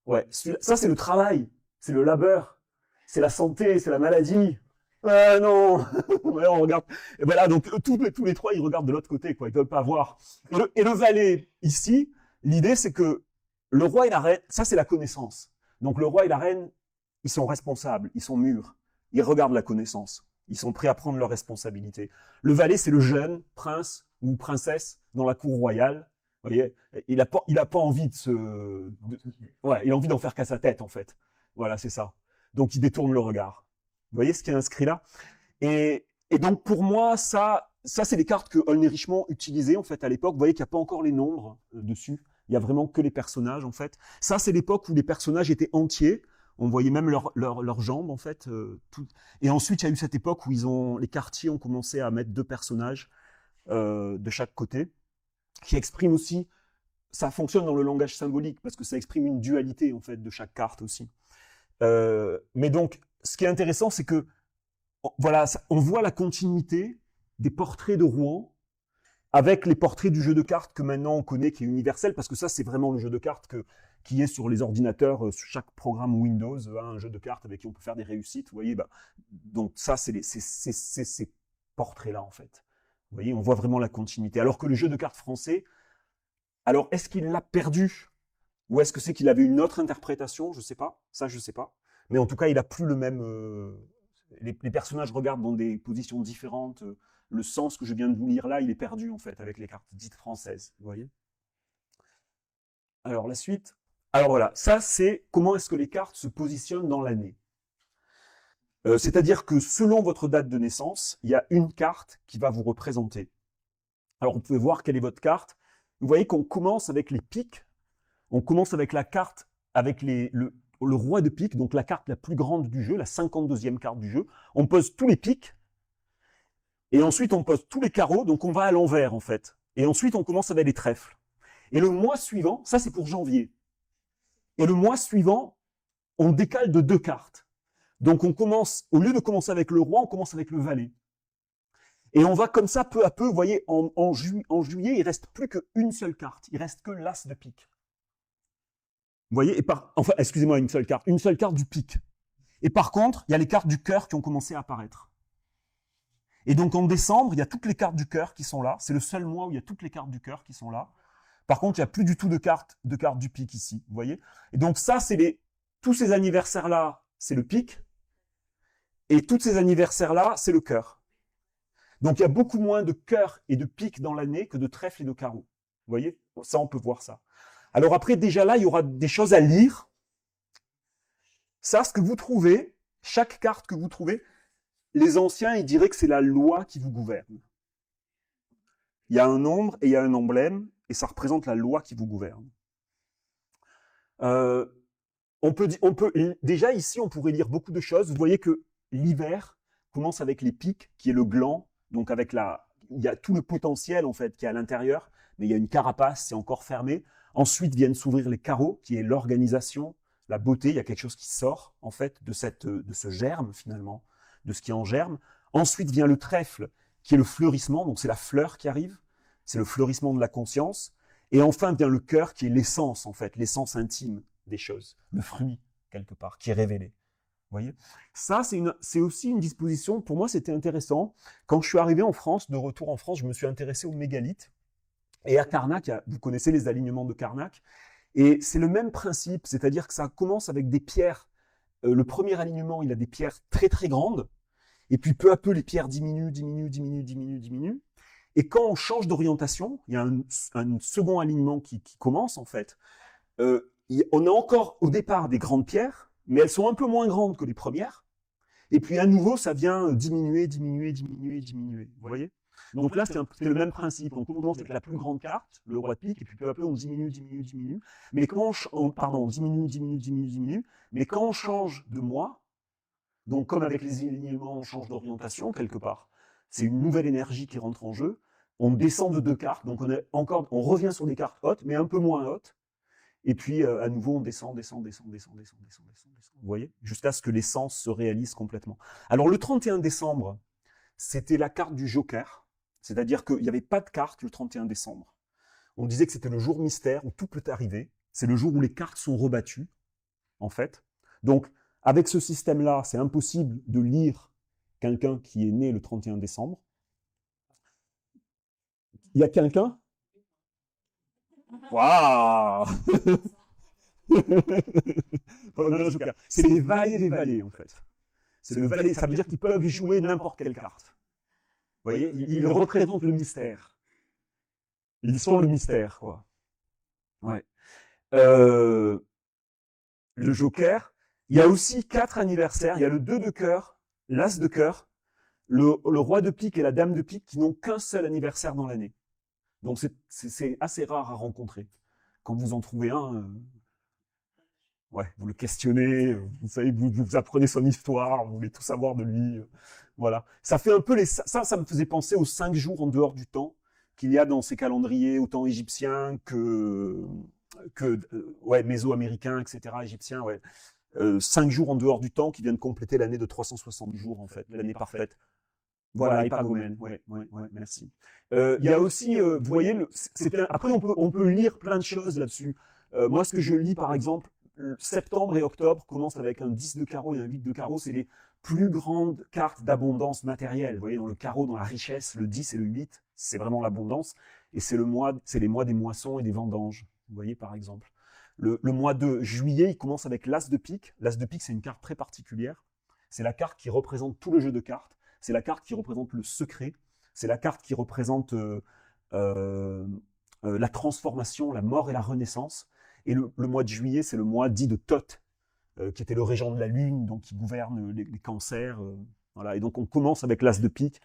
ouais, ça, c'est le travail, c'est le labeur, c'est la santé, c'est la maladie. Non, ouais, on regarde. Et voilà, donc tous les trois, ils regardent de l'autre côté, quoi. Ils peuvent pas voir. Et le valet, ici, l'idée, c'est que le roi et la reine, ça, c'est la connaissance. Donc, le roi et la reine, ils sont responsables, ils sont mûrs, ils regardent la connaissance, ils sont prêts à prendre leurs responsabilités. Le valet, c'est le jeune prince ou princesse dans la cour royale. Vous voyez, il a pas envie ouais, il a envie d'en faire qu'à sa tête, en fait. Voilà, c'est ça. Donc, il détourne le regard. Vous voyez ce qui est inscrit là? Et donc, pour moi, ça, ça, c'est les cartes que Aulnay Richemont utilisait en fait à l'époque. Vous voyez qu'il n'y a pas encore les nombres dessus. Il y a vraiment que les personnages en fait. Ça, c'est l'époque où les personnages étaient entiers. On voyait même leurs jambes en fait. Tout. Et ensuite, il y a eu cette époque où les quartiers ont commencé à mettre 2 personnages de chaque côté, qui expriment aussi. Ça fonctionne dans le langage symbolique parce que ça exprime une dualité en fait de chaque carte aussi. Mais donc, ce qui est intéressant, c'est que voilà, on voit la continuité des portraits de Rouen avec les portraits du jeu de cartes que maintenant on connaît, qui est universel, parce que ça, c'est vraiment le jeu de cartes qui est sur les ordinateurs, sur chaque programme Windows, un jeu de cartes avec qui on peut faire des réussites. Vous voyez, donc ça, c'est ces portraits-là, en fait. Vous voyez, on voit vraiment la continuité. Alors que le jeu de cartes français, alors est-ce qu'il l'a perdu? Ou est-ce que c'est qu'il avait une autre interprétation? Je sais pas. Ça, je sais pas. Mais en tout cas, il a plus le même. Les personnages regardent dans des positions différentes. Le sens que je viens de vous lire là, il est perdu en fait avec les cartes dites françaises. Vous voyez? Alors la suite. Alors voilà, ça c'est comment est-ce que les cartes se positionnent dans l'année. C'est-à-dire que selon votre date de naissance, il y a une carte qui va vous représenter. Alors vous pouvez voir quelle est votre carte. Vous voyez qu'on commence avec les piques. On commence avec la carte avec le roi de pique, donc la carte la plus grande du jeu, la 52e carte du jeu. On pose tous les piques, et ensuite on pose tous les carreaux, donc on va à l'envers en fait. Et ensuite on commence avec les trèfles. Et le mois suivant, ça c'est pour janvier. Et le mois suivant, on décale de 2 cartes. Donc on commence, au lieu de commencer avec le roi, on commence avec le valet. Et on va comme ça peu à peu, vous voyez, en juillet, il reste plus qu'une seule carte. Il reste que l'as de pique. Vous voyez, enfin, excusez-moi, une seule carte du pique. Et par contre, il y a les cartes du cœur qui ont commencé à apparaître. Et donc en décembre, il y a toutes les cartes du cœur qui sont là. C'est le seul mois où il y a toutes les cartes du cœur qui sont là. Par contre, il n'y a plus du tout de cartes du pique ici. Vous voyez? Et donc ça, tous ces anniversaires-là, c'est le pique. Et tous ces anniversaires-là, c'est le cœur. Donc il y a beaucoup moins de cœur et de pique dans l'année que de trèfle et de carreau. Vous voyez? Ça, on peut voir ça. Alors après, déjà là, il y aura des choses à lire. Ça, ce que vous trouvez, chaque carte que vous trouvez, les anciens, ils diraient que c'est la loi qui vous gouverne. Il y a un nombre et il y a un emblème, et ça représente la loi qui vous gouverne. Déjà ici, on pourrait lire beaucoup de choses. Vous voyez que l'hiver commence avec les piques, qui est le gland, donc il y a tout le potentiel en fait qui est à l'intérieur, mais il y a une carapace, c'est encore fermé. Ensuite viennent s'ouvrir les carreaux, qui est l'organisation, la beauté. Il y a quelque chose qui sort en fait de ce germe finalement, de ce qui est en germe. Ensuite vient le trèfle, qui est le fleurissement, donc c'est la fleur qui arrive, c'est le fleurissement de la conscience. Et enfin vient le cœur, qui est l'essence en fait, l'essence intime des choses, le fruit quelque part, qui est révélé. Vous voyez, ça c'est aussi une disposition. Pour moi, c'était intéressant. Quand je suis arrivé en France, de retour en France, je me suis intéressé aux mégalithes. Et à Karnak, vous connaissez les alignements de Karnak, et c'est le même principe, c'est-à-dire que ça commence avec des pierres. Le premier alignement, il a des pierres très très grandes, et puis peu à peu, les pierres diminuent. Et quand on change d'orientation, il y a un second alignement qui commence en fait. On a encore au départ des grandes pierres, mais elles sont un peu moins grandes que les premières. Et puis à nouveau, ça vient diminuer. Vous voyez? Donc là, c'est le même principe. On commence avec la plus grande carte, le roi de pique, et puis peu à peu, on diminue. Mais quand on diminue. Mais quand on change de mois, donc comme avec les alignements, on change d'orientation quelque part, c'est une nouvelle énergie qui rentre en jeu. On descend de 2 cartes, donc on revient sur des cartes hautes, mais un peu moins hautes. Et puis à nouveau, on descend. Vous voyez? Jusqu'à ce que l'essence se réalise complètement. Alors le 31 décembre, c'était la carte du Joker. C'est-à-dire qu'il n'y avait pas de carte le 31 décembre. On disait que c'était le jour mystère où tout peut arriver. C'est le jour où les cartes sont rebattues, en fait. Donc, avec ce système-là, c'est impossible de lire quelqu'un qui est né le 31 décembre. Il y a quelqu'un? Waouh! C'est les valets des valets, en fait. C'est le valet, ça veut dire qu'ils peuvent jouer n'importe quelle carte. Vous voyez, ils représentent le mystère. Ils sont le mystère, quoi. Ouais. Le Joker, il y a aussi 4 anniversaires. Il y a le 2 de cœur, l'as de cœur, le roi de pique et la dame de pique qui n'ont qu'un seul anniversaire dans l'année. Donc c'est assez rare à rencontrer. Quand vous en trouvez un, ouais, vous le questionnez, vous savez, vous apprenez son histoire, vous voulez tout savoir de lui. Voilà. Ça fait un peu ça me faisait penser aux 5 jours en dehors du temps qu'il y a dans ces calendriers, autant égyptiens que ouais, méso-américains, etc., égyptiens, ouais. 5 jours en dehors du temps qui viennent compléter l'année de 360 jours, en fait, l'année parfaite. Voilà, Hypagomène, ouais, merci. Il y a aussi, vous voyez, après on peut lire plein de choses là-dessus. Moi, ce que je lis, par exemple, septembre et octobre commencent avec un 10 de carreau et un 8 de carreau, c'est les plus grandes cartes d'abondance matérielle. Vous voyez, dans le carreau, dans la richesse, le 10 et le 8, c'est vraiment l'abondance. Et c'est les mois des moissons et des vendanges. Vous voyez, par exemple. Le mois de juillet, il commence avec l'as de pique. L'as de pique, c'est une carte très particulière. C'est la carte qui représente tout le jeu de cartes. C'est la carte qui représente le secret. C'est la carte qui représente la transformation, la mort et la renaissance. Et le mois de juillet, c'est le mois dit de Thoth, qui était le régent de la Lune, donc qui gouverne les cancers. Voilà. Et donc on commence avec l'as de pique.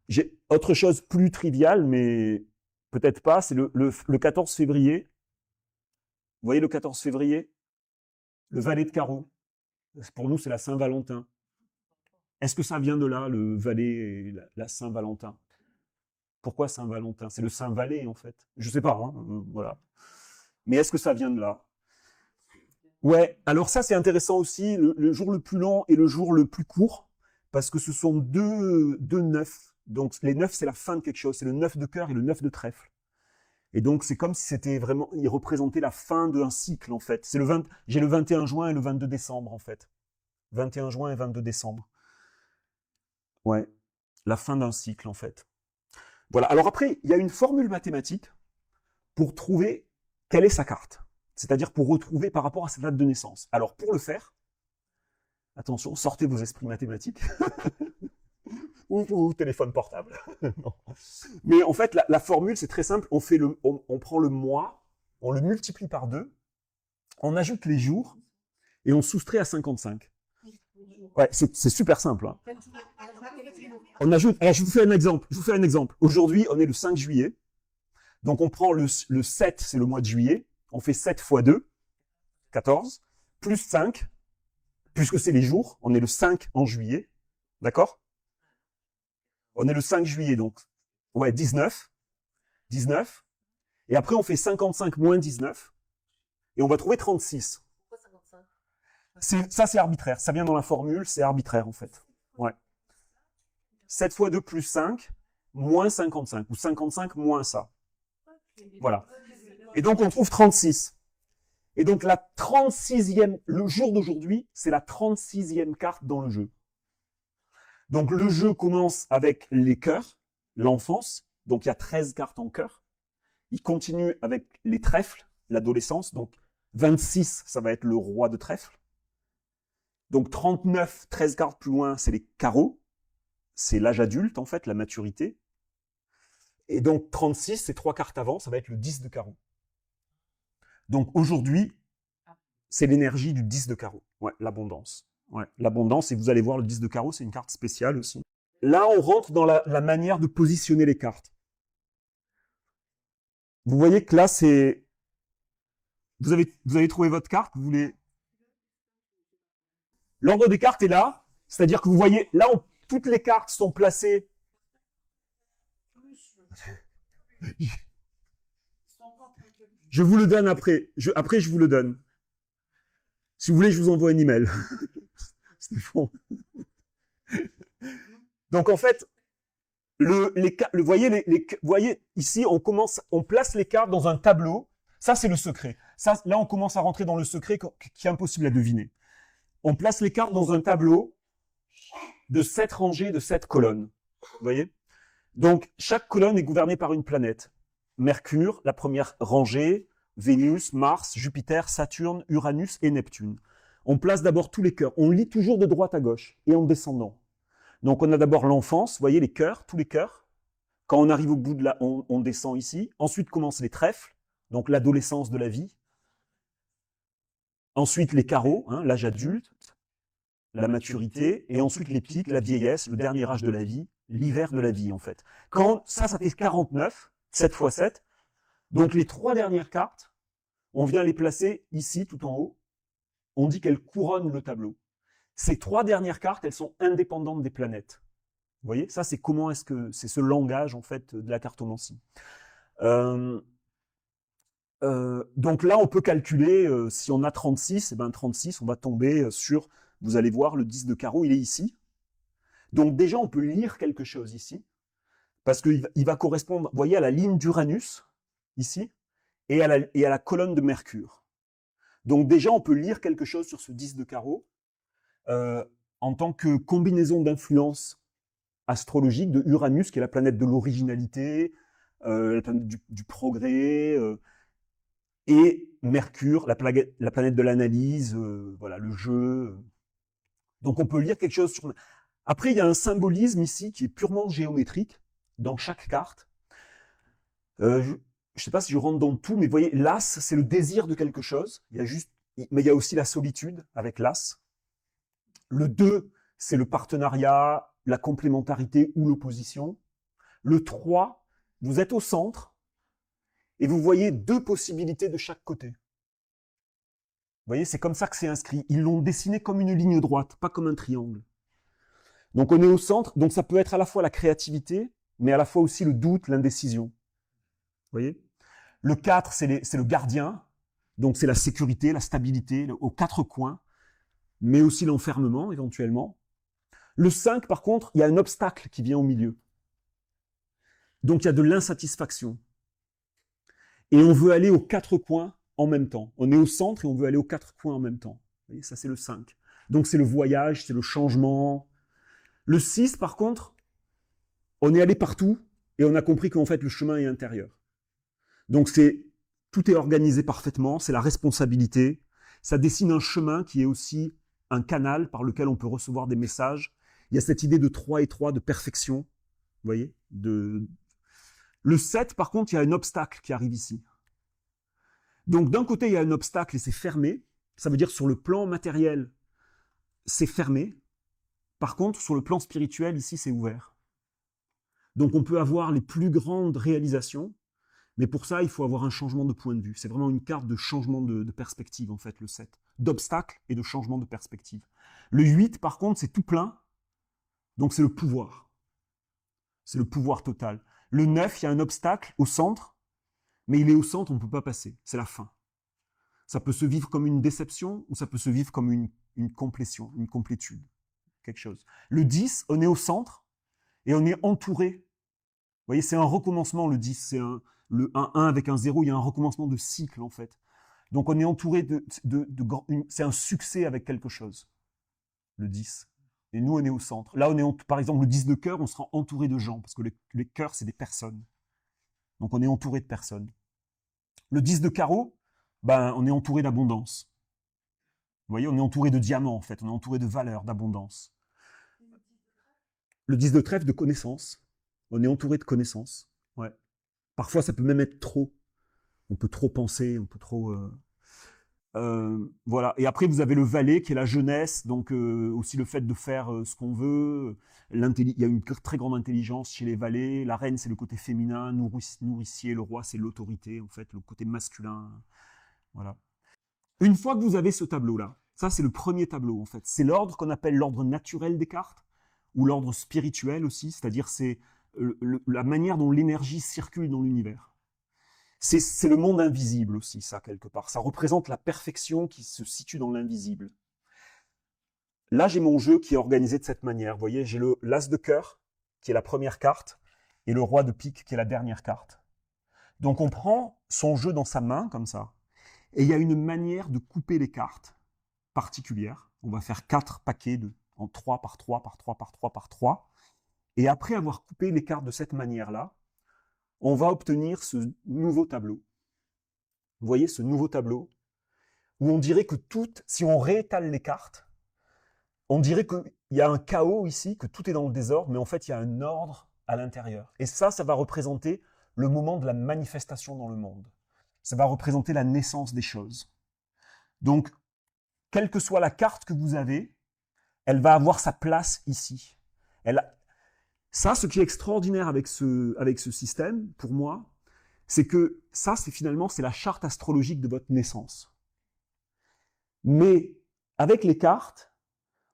J'ai autre chose plus triviale, mais peut-être pas, c'est le 14 février. Vous voyez le 14 février, le valet de carreau. Pour nous, c'est la Saint-Valentin. Est-ce que ça vient de là, le valet et la Saint-Valentin? Pourquoi Saint-Valentin? C'est le Saint-Valet, en fait. Je sais pas, hein, voilà. Mais est-ce que ça vient de là? Ouais, alors ça, c'est intéressant aussi, le jour le plus long et le jour le plus court, parce que ce sont deux neufs. Donc, les neufs, c'est la fin de quelque chose. C'est le 9 de cœur et le 9 de trèfle. Et donc, c'est comme si c'était vraiment, il représentait la fin d'un cycle, en fait. J'ai le 21 juin et le 22 décembre, en fait. 21 juin et 22 décembre. Ouais. La fin d'un cycle, en fait. Voilà. Alors après, il y a une formule mathématique pour trouver quelle est sa carte. C'est-à-dire pour retrouver par rapport à sa date de naissance. Alors, pour le faire, attention, sortez vos esprits mathématiques. ou téléphone portable. Non. Mais en fait, la formule, c'est très simple. On prend le mois, on le multiplie par 2, on ajoute les jours, et on soustrait à 55. Ouais, c'est super simple. Hein. On ajoute, alors je vous fais un exemple. Aujourd'hui, on est le 5 juillet. Donc, on prend le 7, c'est le mois de juillet. On fait 7 fois 2, 14, plus 5, puisque c'est les jours. On est le 5 en juillet. D'accord? On est le 5 juillet, donc, ouais, 19. Et après, on fait 55 moins 19. Et on va trouver 36. Pourquoi 55? Ça, c'est arbitraire. Ça vient dans la formule, c'est arbitraire, en fait. Ouais. 7 fois 2 plus 5, moins 55. Ou 55 moins ça. Voilà. Et donc, on trouve 36. Et donc, le jour d'aujourd'hui, c'est la 36e carte dans le jeu. Donc, le jeu commence avec les cœurs, l'enfance. Donc, il y a 13 cartes en cœur. Il continue avec les trèfles, l'adolescence. Donc, 26, ça va être le roi de trèfle. Donc, 39, 13 cartes plus loin, c'est les carreaux. C'est l'âge adulte, en fait, la maturité. Et donc, 36, c'est 3 cartes avant, ça va être le 10 de carreau. Donc, aujourd'hui, c'est l'énergie du 10 de carreau. Ouais, l'abondance. Ouais, l'abondance, et vous allez voir, le 10 de carreau, c'est une carte spéciale aussi. Là, on rentre dans la manière de positionner les cartes. Vous voyez que là, c'est... Vous avez trouvé votre carte, vous voulez... L'ordre des cartes est là, c'est-à-dire que vous voyez, là, toutes les cartes sont placées... Je vous le donne après. Après, je vous le donne. Si vous voulez, je vous envoie un email. C'est bon. Donc, en fait, voyez, ici, on place les cartes dans un tableau. Ça, c'est le secret. Ça, là, on commence à rentrer dans le secret qui est impossible à deviner. On place les cartes dans un tableau de 7 rangées, de 7 colonnes. Vous voyez? Donc, chaque colonne est gouvernée par une planète. Mercure, la première rangée, Vénus, Mars, Jupiter, Saturne, Uranus et Neptune. On place d'abord tous les cœurs. On lit toujours de droite à gauche et en descendant. Donc, on a d'abord l'enfance, vous voyez les cœurs, tous les cœurs. Quand on arrive au bout de on descend ici. Ensuite commencent les trèfles, donc l'adolescence de la vie. Ensuite, les carreaux, hein, l'âge adulte. la maturité, et ensuite les pics, la vieillesse, le dernier âge de la vie, l'hiver de la vie, en fait. Quand ça fait 49, 7 x 7. Donc les 3 dernières cartes, on vient les placer ici, tout en haut. On dit qu'elles couronnent le tableau. Ces 3 dernières cartes, elles sont indépendantes des planètes. Vous voyez, ça c'est comment est-ce que c'est ce langage en fait de la cartomancie. Donc là, on peut calculer, si on a 36, et ben 36, on va tomber sur, vous allez voir, le 10 de carreau, il est ici. Donc déjà, on peut lire quelque chose ici, parce qu'il va correspondre, vous voyez, à la ligne d'Uranus, ici, et à la colonne de Mercure. Donc déjà, on peut lire quelque chose sur ce 10 de carreau, en tant que combinaison d'influences astrologiques de Uranus, qui est la planète de l'originalité, la planète du progrès, et Mercure, la planète de l'analyse, voilà, le jeu. Donc on peut lire quelque chose sur... Après, il y a un symbolisme ici qui est purement géométrique dans chaque carte. Je ne sais pas si je rentre dans tout, mais vous voyez, l'as, c'est le désir de quelque chose. Mais il y a aussi la solitude avec l'as. Le 2, c'est le partenariat, la complémentarité ou l'opposition. Le 3, vous êtes au centre et vous voyez 2 possibilités de chaque côté. Vous voyez, c'est comme ça que c'est inscrit. Ils l'ont dessiné comme une ligne droite, pas comme un triangle. Donc on est au centre, donc ça peut être à la fois la créativité, mais à la fois aussi le doute, l'indécision. Vous voyez ? Le 4, c'est le gardien, donc c'est la sécurité, la stabilité, aux 4 coins, mais aussi l'enfermement éventuellement. Le 5, par contre, il y a un obstacle qui vient au milieu. Donc il y a de l'insatisfaction. Et on veut aller aux 4 coins en même temps. On est au centre et on veut aller aux 4 coins en même temps. Vous voyez, ça c'est le 5. Donc c'est le voyage, c'est le changement. Le 6, par contre, on est allé partout et on a compris qu'en fait le chemin est intérieur. Donc tout est organisé parfaitement, c'est la responsabilité. Ça dessine un chemin qui est aussi un canal par lequel on peut recevoir des messages. Il y a cette idée de 3 et 3, de perfection. Vous voyez ? Le 7, par contre, il y a un obstacle qui arrive ici. Donc d'un côté, il y a un obstacle et c'est fermé. Ça veut dire sur le plan matériel, c'est fermé. Par contre, sur le plan spirituel, ici, c'est ouvert. Donc on peut avoir les plus grandes réalisations, mais pour ça, il faut avoir un changement de point de vue. C'est vraiment une carte de changement de perspective, en fait, le 7. D'obstacle et de changement de perspective. Le 8, par contre, c'est tout plein. Donc c'est le pouvoir. C'est le pouvoir total. Le 9, il y a un obstacle au centre, mais il est au centre, on ne peut pas passer. C'est la fin. Ça peut se vivre comme une déception ou ça peut se vivre comme une complétion, une complétude. Quelque chose. Le 10, on est au centre et on est entouré. Vous voyez, c'est un recommencement, le 10. C'est un 1 avec un 0, il y a un recommencement de cycle, en fait. Donc on est entouré c'est un succès avec quelque chose, le 10. Et nous, on est au centre. Là, par exemple, le 10 de cœur, on sera entouré de gens, parce que les cœurs, c'est des personnes. Donc on est entouré de personnes. Le 10 de carreau, ben, on est entouré d'abondance. Vous voyez, on est entouré de diamants, en fait. On est entouré de valeurs, d'abondance. Le 10 de trèfle, de connaissances. On est entouré de connaissances. Ouais. Parfois, ça peut même être trop. On peut trop penser, on peut trop... voilà. Et après, vous avez le valet, qui est la jeunesse, donc aussi le fait de faire ce qu'on veut. Il y a une très grande intelligence chez les valets. La reine, c'est le côté féminin. Nourricier, le roi, c'est l'autorité, en fait, le côté masculin. Voilà. Une fois que vous avez ce tableau-là, ça, c'est le premier tableau, en fait. C'est l'ordre qu'on appelle l'ordre naturel des cartes, ou l'ordre spirituel aussi, c'est-à-dire c'est la manière dont l'énergie circule dans l'univers. C'est le monde invisible aussi, ça, quelque part. Ça représente la perfection qui se situe dans l'invisible. Là, j'ai mon jeu qui est organisé de cette manière. Vous voyez, j'ai l'as de cœur, qui est la première carte, et le roi de pique, qui est la dernière carte. Donc, on prend son jeu dans sa main, comme ça, et il y a une manière de couper les cartes particulière. On va faire 4 paquets en 3 par 3 par 3 par 3 par 3. Et après avoir coupé les cartes de cette manière-là, on va obtenir ce nouveau tableau. Vous voyez ce nouveau tableau où on dirait que si on réétale les cartes, on dirait qu'il y a un chaos ici, que tout est dans le désordre, mais en fait, il y a un ordre à l'intérieur. Et ça va représenter le moment de la manifestation dans le monde. Ça va représenter la naissance des choses. Donc, quelle que soit la carte que vous avez, elle va avoir sa place ici. Ça, ce qui est extraordinaire avec ce système, pour moi, c'est que ça, c'est la charte astrologique de votre naissance. Mais avec les cartes,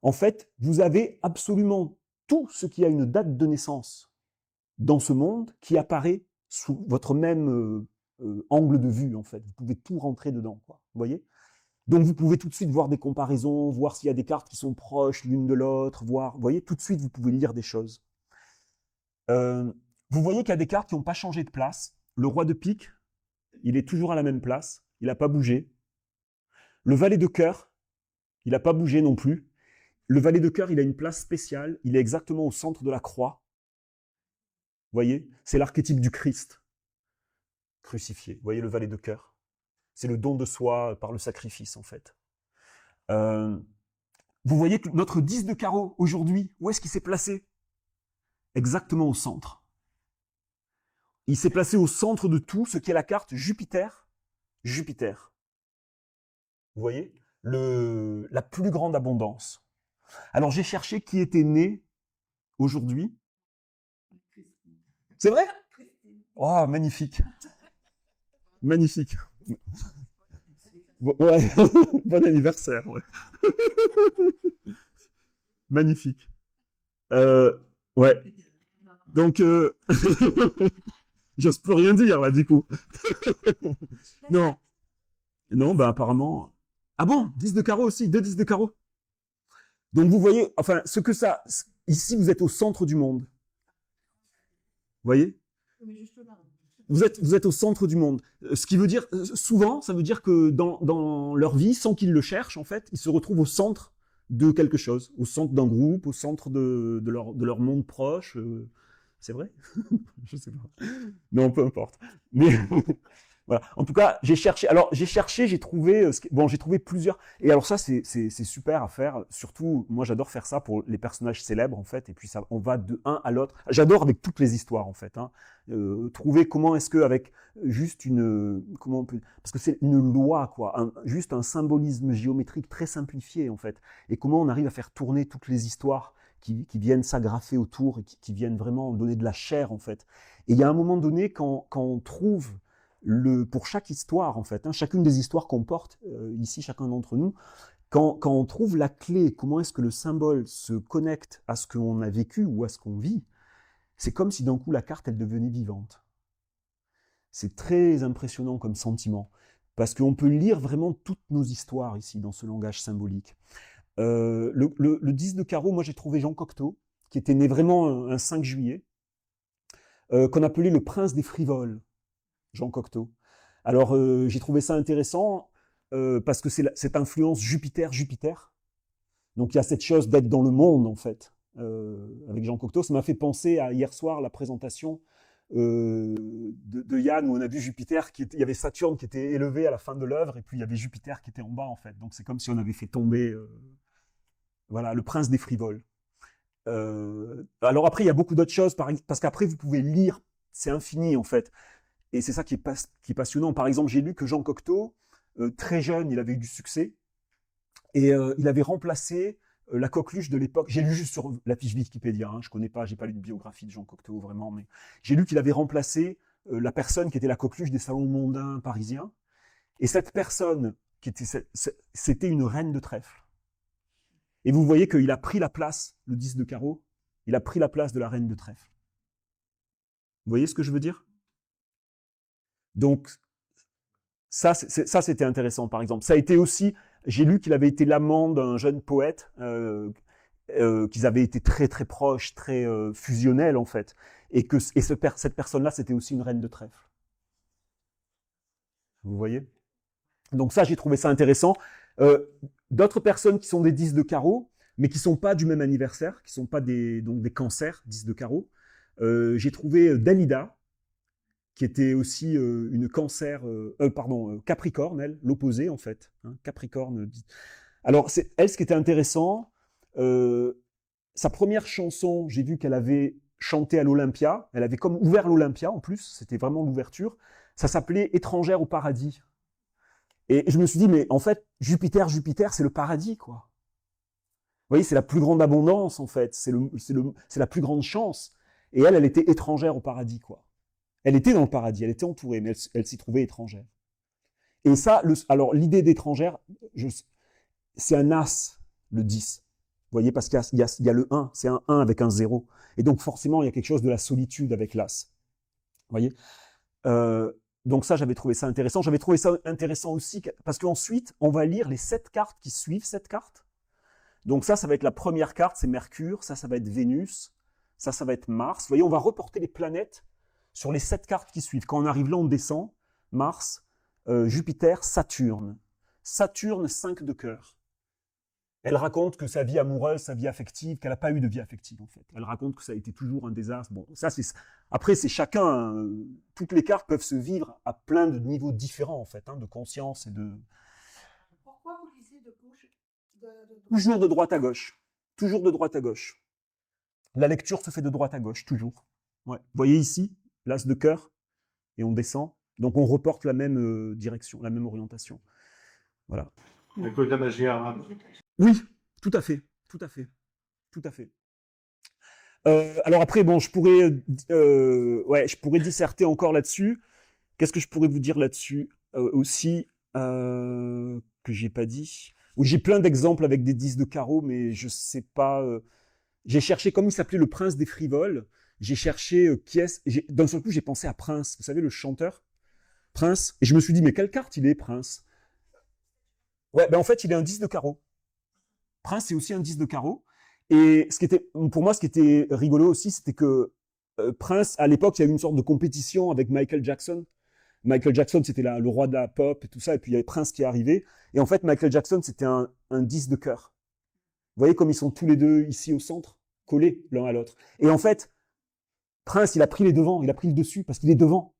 en fait, vous avez absolument tout ce qui a une date de naissance dans ce monde qui apparaît sous votre même angle de vue, en fait. Vous pouvez tout rentrer dedans, quoi. Vous voyez ? Donc vous pouvez tout de suite voir des comparaisons, voir s'il y a des cartes qui sont proches l'une de l'autre, voir, vous voyez, tout de suite vous pouvez lire des choses. Vous voyez qu'il y a des cartes qui n'ont pas changé de place. Le roi de pique, il est toujours à la même place, il n'a pas bougé. Le valet de cœur, il n'a pas bougé non plus. Le valet de cœur, il a une place spéciale, il est exactement au centre de la croix. Vous voyez, c'est l'archétype du Christ crucifié. Vous voyez le valet de cœur ? C'est le don de soi par le sacrifice, en fait. Vous voyez que notre 10 de carreau, aujourd'hui, où est-ce qu'il s'est placé ? Exactement au centre. Il s'est placé au centre de tout, ce qui est la carte Jupiter. Jupiter. Vous voyez ? La plus grande abondance. Alors, j'ai cherché qui était né aujourd'hui. C'est vrai ? Oh, magnifique. Magnifique. Ouais. Bon anniversaire. Ouais. Magnifique. Ouais. Donc, j'ose plus rien dire là, du coup. Non. Non, bah apparemment. Ah bon, 10 de carreau aussi, 2 10 de carreau. Donc vous voyez, enfin, ici, vous êtes au centre du monde. Vous voyez ? Vous êtes au centre du monde. Ce qui veut dire, souvent, ça veut dire que dans leur vie, sans qu'ils le cherchent, en fait, ils se retrouvent au centre de quelque chose, au centre d'un groupe, au centre de leur monde proche. C'est vrai ? Je sais pas. Non, peu importe. Mais voilà. En tout cas, j'ai cherché. Alors, j'ai trouvé. J'ai trouvé plusieurs. Et alors ça, c'est super à faire. Surtout, moi, j'adore faire ça pour les personnages célèbres, en fait. Et puis ça, on va de un à l'autre. J'adore avec toutes les histoires, en fait. Hein. Trouver comment est-ce que avec juste parce que c'est une loi, quoi. Juste un symbolisme géométrique très simplifié, en fait. Et comment on arrive à faire tourner toutes les histoires qui viennent s'agrafer autour et qui viennent vraiment donner de la chair, en fait. Et il y a un moment donné, quand on trouve pour chaque histoire, en fait, hein, chacune des histoires qu'on porte ici, chacun d'entre nous, quand on trouve la clé, comment est-ce que le symbole se connecte à ce qu'on a vécu ou à ce qu'on vit, c'est comme si d'un coup la carte, elle devenait vivante. C'est très impressionnant comme sentiment, parce qu'on peut lire vraiment toutes nos histoires ici, dans ce langage symbolique. Le 10 de carreau, moi j'ai trouvé Jean Cocteau, qui était né vraiment un 5 juillet, qu'on appelait le prince des frivoles, Jean Cocteau. Alors j'ai trouvé ça intéressant, parce que c'est cette influence Jupiter. Donc il y a cette chose d'être dans le monde, en fait, avec Jean Cocteau. Ça m'a fait penser à hier soir, la présentation de Yann, où on a vu Jupiter, il y avait Saturne qui était élevé à la fin de l'œuvre, et puis il y avait Jupiter qui était en bas, en fait. Donc c'est comme si on avait fait tomber voilà, le prince des frivoles. Alors après, il y a beaucoup d'autres choses, parce qu'après, vous pouvez lire, c'est infini, en fait. Et c'est ça qui est passionnant. Par exemple, j'ai lu que Jean Cocteau, très jeune, il avait eu du succès, et il avait remplacé la coqueluche de l'époque. J'ai lu juste sur la fiche Wikipédia, hein, je connais pas, j'ai pas lu de biographie de Jean Cocteau vraiment, mais j'ai lu qu'il avait remplacé la personne qui était la coqueluche des salons mondains parisiens. Et cette personne, c'était une reine de trèfle. Et vous voyez qu'il a pris la place, le 10 de carreau, il a pris la place de la reine de trèfle. Vous voyez ce que je veux dire ? Donc, ça, c'était intéressant, par exemple. Ça a été aussi, j'ai lu qu'il avait été l'amant d'un jeune poète, qu'ils avaient été très très proches, très fusionnels, en fait. Et cette personne-là, c'était aussi une reine de trèfle. Vous voyez ? Donc ça, j'ai trouvé ça intéressant. D'autres personnes qui sont des 10 de carreau, mais qui ne sont pas du même anniversaire, qui ne sont pas des cancers, 10 de carreau. J'ai trouvé Dalida, qui était aussi une Capricorne, elle, l'opposé, en fait. Hein, Capricorne. Alors, elle, ce qui était intéressant, sa première chanson, j'ai vu qu'elle avait chanté à l'Olympia, elle avait comme ouvert l'Olympia, en plus, c'était vraiment l'ouverture, ça s'appelait « Étrangère au paradis ». Et je me suis dit, mais en fait, Jupiter, c'est le paradis, quoi. voyez, c'est la plus grande abondance, en fait. C'est la plus grande chance. Et elle était étrangère au paradis, quoi. Elle était dans le paradis, elle était entourée, mais elle s'y trouvait étrangère. Et ça, alors l'idée d'étrangère, c'est un as, le 10. Vous voyez, parce qu'il y a le 1, c'est un 1 avec un 0. Et donc forcément, il y a quelque chose de la solitude avec l'as. Vous voyez, donc ça, j'avais trouvé ça intéressant. J'avais trouvé ça intéressant aussi, parce qu'ensuite, on va lire les 7 cartes qui suivent cette carte. Donc ça va être la première carte, c'est Mercure, ça va être Vénus, ça va être Mars. Vous voyez, on va reporter les planètes sur les 7 cartes qui suivent. Quand on arrive là, on descend, Mars, Jupiter, Saturne. Saturne, 5 de cœur. Elle raconte que sa vie amoureuse, sa vie affective, qu'elle n'a pas eu de vie affective, en fait. Elle raconte que ça a été toujours un désastre. Bon, ça, après, c'est chacun. Toutes les cartes peuvent se vivre à plein de niveaux différents, en fait, de conscience et de. Pourquoi vous lisez de gauche Toujours de droite à gauche. Toujours de droite à gauche. La lecture se fait de droite à gauche, toujours. Ouais. Vous voyez ici, l'as de cœur, et on descend. Donc, on reporte la même direction, la même orientation. Voilà. À cause de la magie arabe. Oui, tout à fait, tout à fait, tout à fait. Alors après, bon, je pourrais disserter encore là-dessus. Qu'est-ce que je pourrais vous dire là-dessus aussi que j'ai pas dit? J'ai plein d'exemples avec des 10 de carreau, mais je sais pas. J'ai cherché, comme il s'appelait le prince des frivoles, j'ai cherché qui est-ce. D'un seul coup, j'ai pensé à Prince. Vous savez, le chanteur Prince. Et je me suis dit, mais quelle carte il est, Prince? Ouais, ben en fait, il est un 10 de carreau. Prince, c'est aussi un 10 de carreau. Et pour moi, ce qui était rigolo aussi, c'était que Prince, à l'époque, il y a eu une sorte de compétition avec Michael Jackson. Michael Jackson, c'était le roi de la pop et tout ça, et puis il y avait Prince qui est arrivé. Et en fait, Michael Jackson, c'était un 10 de cœur. Vous voyez comme ils sont tous les deux ici au centre, collés l'un à l'autre. Et en fait, Prince, il a pris les devants, il a pris le dessus, parce qu'il est devant.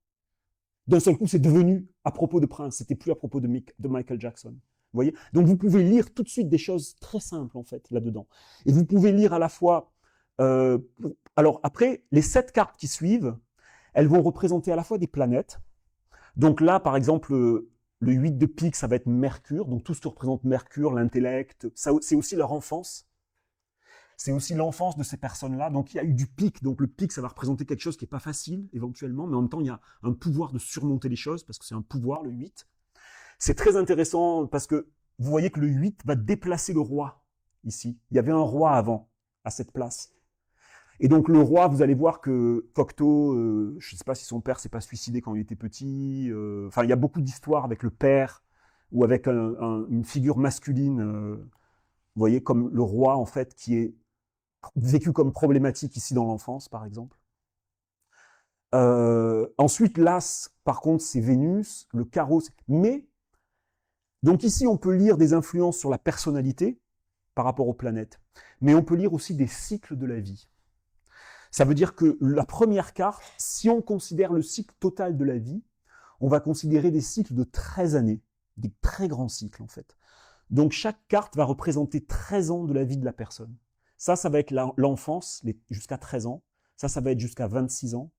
D'un seul coup, c'est devenu à propos de Prince, c'était plus à propos de Michael Jackson. Vous voyez? Donc vous pouvez lire tout de suite des choses très simples en fait là-dedans. Et vous pouvez lire à la fois. Alors après, les 7 cartes qui suivent, elles vont représenter à la fois des planètes. Donc là, par exemple, le 8 de pique, ça va être Mercure. Donc tout ce qui représente Mercure, l'intellect, c'est aussi leur enfance. C'est aussi l'enfance de ces personnes-là. Donc il y a eu du pic. Donc le pic, ça va représenter quelque chose qui n'est pas facile éventuellement, mais en même temps, il y a un pouvoir de surmonter les choses parce que c'est un pouvoir, le 8. C'est très intéressant parce que vous voyez que le 8 va déplacer le roi ici. Il y avait un roi avant, à cette place. Et donc le roi, vous allez voir que Cocteau, je ne sais pas si son père s'est pas suicidé quand il était petit. Enfin, il y a beaucoup d'histoires avec le père ou avec une figure masculine. Vous voyez, comme le roi, en fait, qui est vécu comme problématique ici dans l'enfance, par exemple. Ensuite, l'as, par contre, c'est Vénus. Le carreau, mais donc ici, on peut lire des influences sur la personnalité par rapport aux planètes, mais on peut lire aussi des cycles de la vie. Ça veut dire que la première carte, si on considère le cycle total de la vie, on va considérer des cycles de 13 années, des très grands cycles en fait. Donc chaque carte va représenter 13 ans de la vie de la personne. Ça va être l'enfance, jusqu'à 13 ans. Ça va être jusqu'à 26 ans.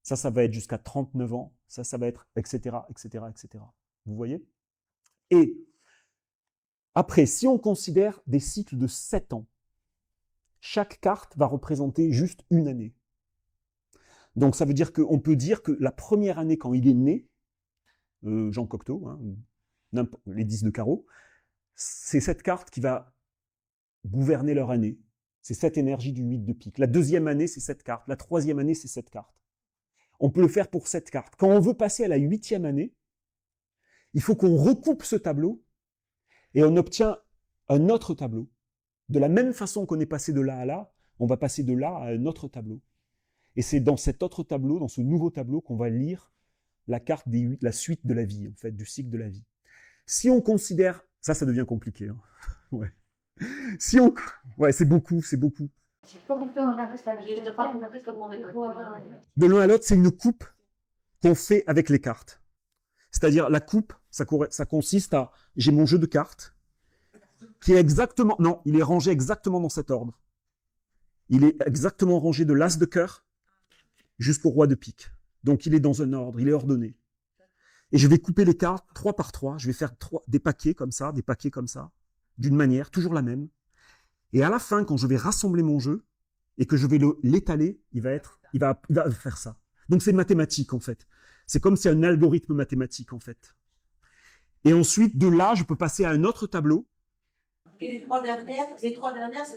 Ça va être jusqu'à 39 ans. Ça va être, etc., etc., etc. Vous voyez? Et après, si on considère des cycles de 7 ans, chaque carte va représenter juste une année. Donc ça veut dire qu'on peut dire que la première année quand il est né, Jean Cocteau, les 10 de carreau, c'est cette carte qui va gouverner leur année. C'est cette énergie du 8 de pique. La deuxième année, c'est cette carte. La troisième année, c'est cette carte. On peut le faire pour cette carte. Quand on veut passer à la 8e année, il faut qu'on recoupe ce tableau et on obtient un autre tableau. De la même façon qu'on est passé de là à là, on va passer de là à un autre tableau. Et c'est dans cet autre tableau, dans ce nouveau tableau, qu'on va lire la carte la suite de la vie, en fait, du cycle de la vie. Si on considère, ça devient compliqué. Hein. Ouais. Ouais, c'est beaucoup. De l'un à l'autre, c'est une coupe qu'on fait avec les cartes. C'est-à-dire, la coupe, ça consiste à, j'ai mon jeu de cartes, qui est exactement, non, il est rangé exactement dans cet ordre. Il est exactement rangé de l'as de cœur jusqu'au roi de pique. Donc il est dans un ordre, il est ordonné. Et je vais couper les cartes 3 par 3, je vais faire des paquets comme ça, d'une manière, toujours la même. Et à la fin, quand je vais rassembler mon jeu et que je vais l'étaler, il va faire ça. Donc c'est mathématique en fait. C'est comme si un algorithme mathématique en fait. Et ensuite, de là, je peux passer à un autre tableau. Et les trois dernières,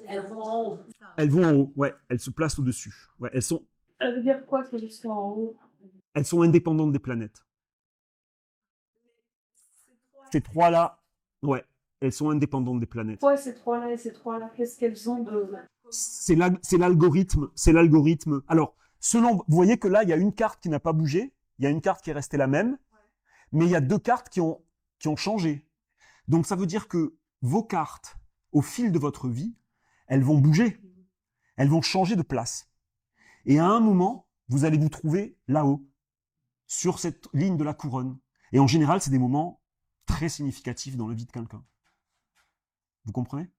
elles vont en haut. Elles vont en haut, ouais. Elles se placent au-dessus. Ouais, Ça veut dire quoi qu'elles soient en haut? elles sont indépendantes des planètes. Ces trois-là, ouais, elles sont indépendantes des planètes. Pourquoi ces trois-là et ces trois-là? Qu'est-ce qu'elles ont de... C'est l'algorithme. Alors, vous voyez que là, il y a une carte qui n'a pas bougé, il y a une carte qui est restée la même, mais il y a deux cartes qui ont changé. Donc, ça veut dire que vos cartes, au fil de votre vie, elles vont bouger. Elles vont changer de place. Et à un moment, vous allez vous trouver là-haut, sur cette ligne de la couronne. Et en général, c'est des moments très significatifs dans la vie de quelqu'un. Vous comprenez?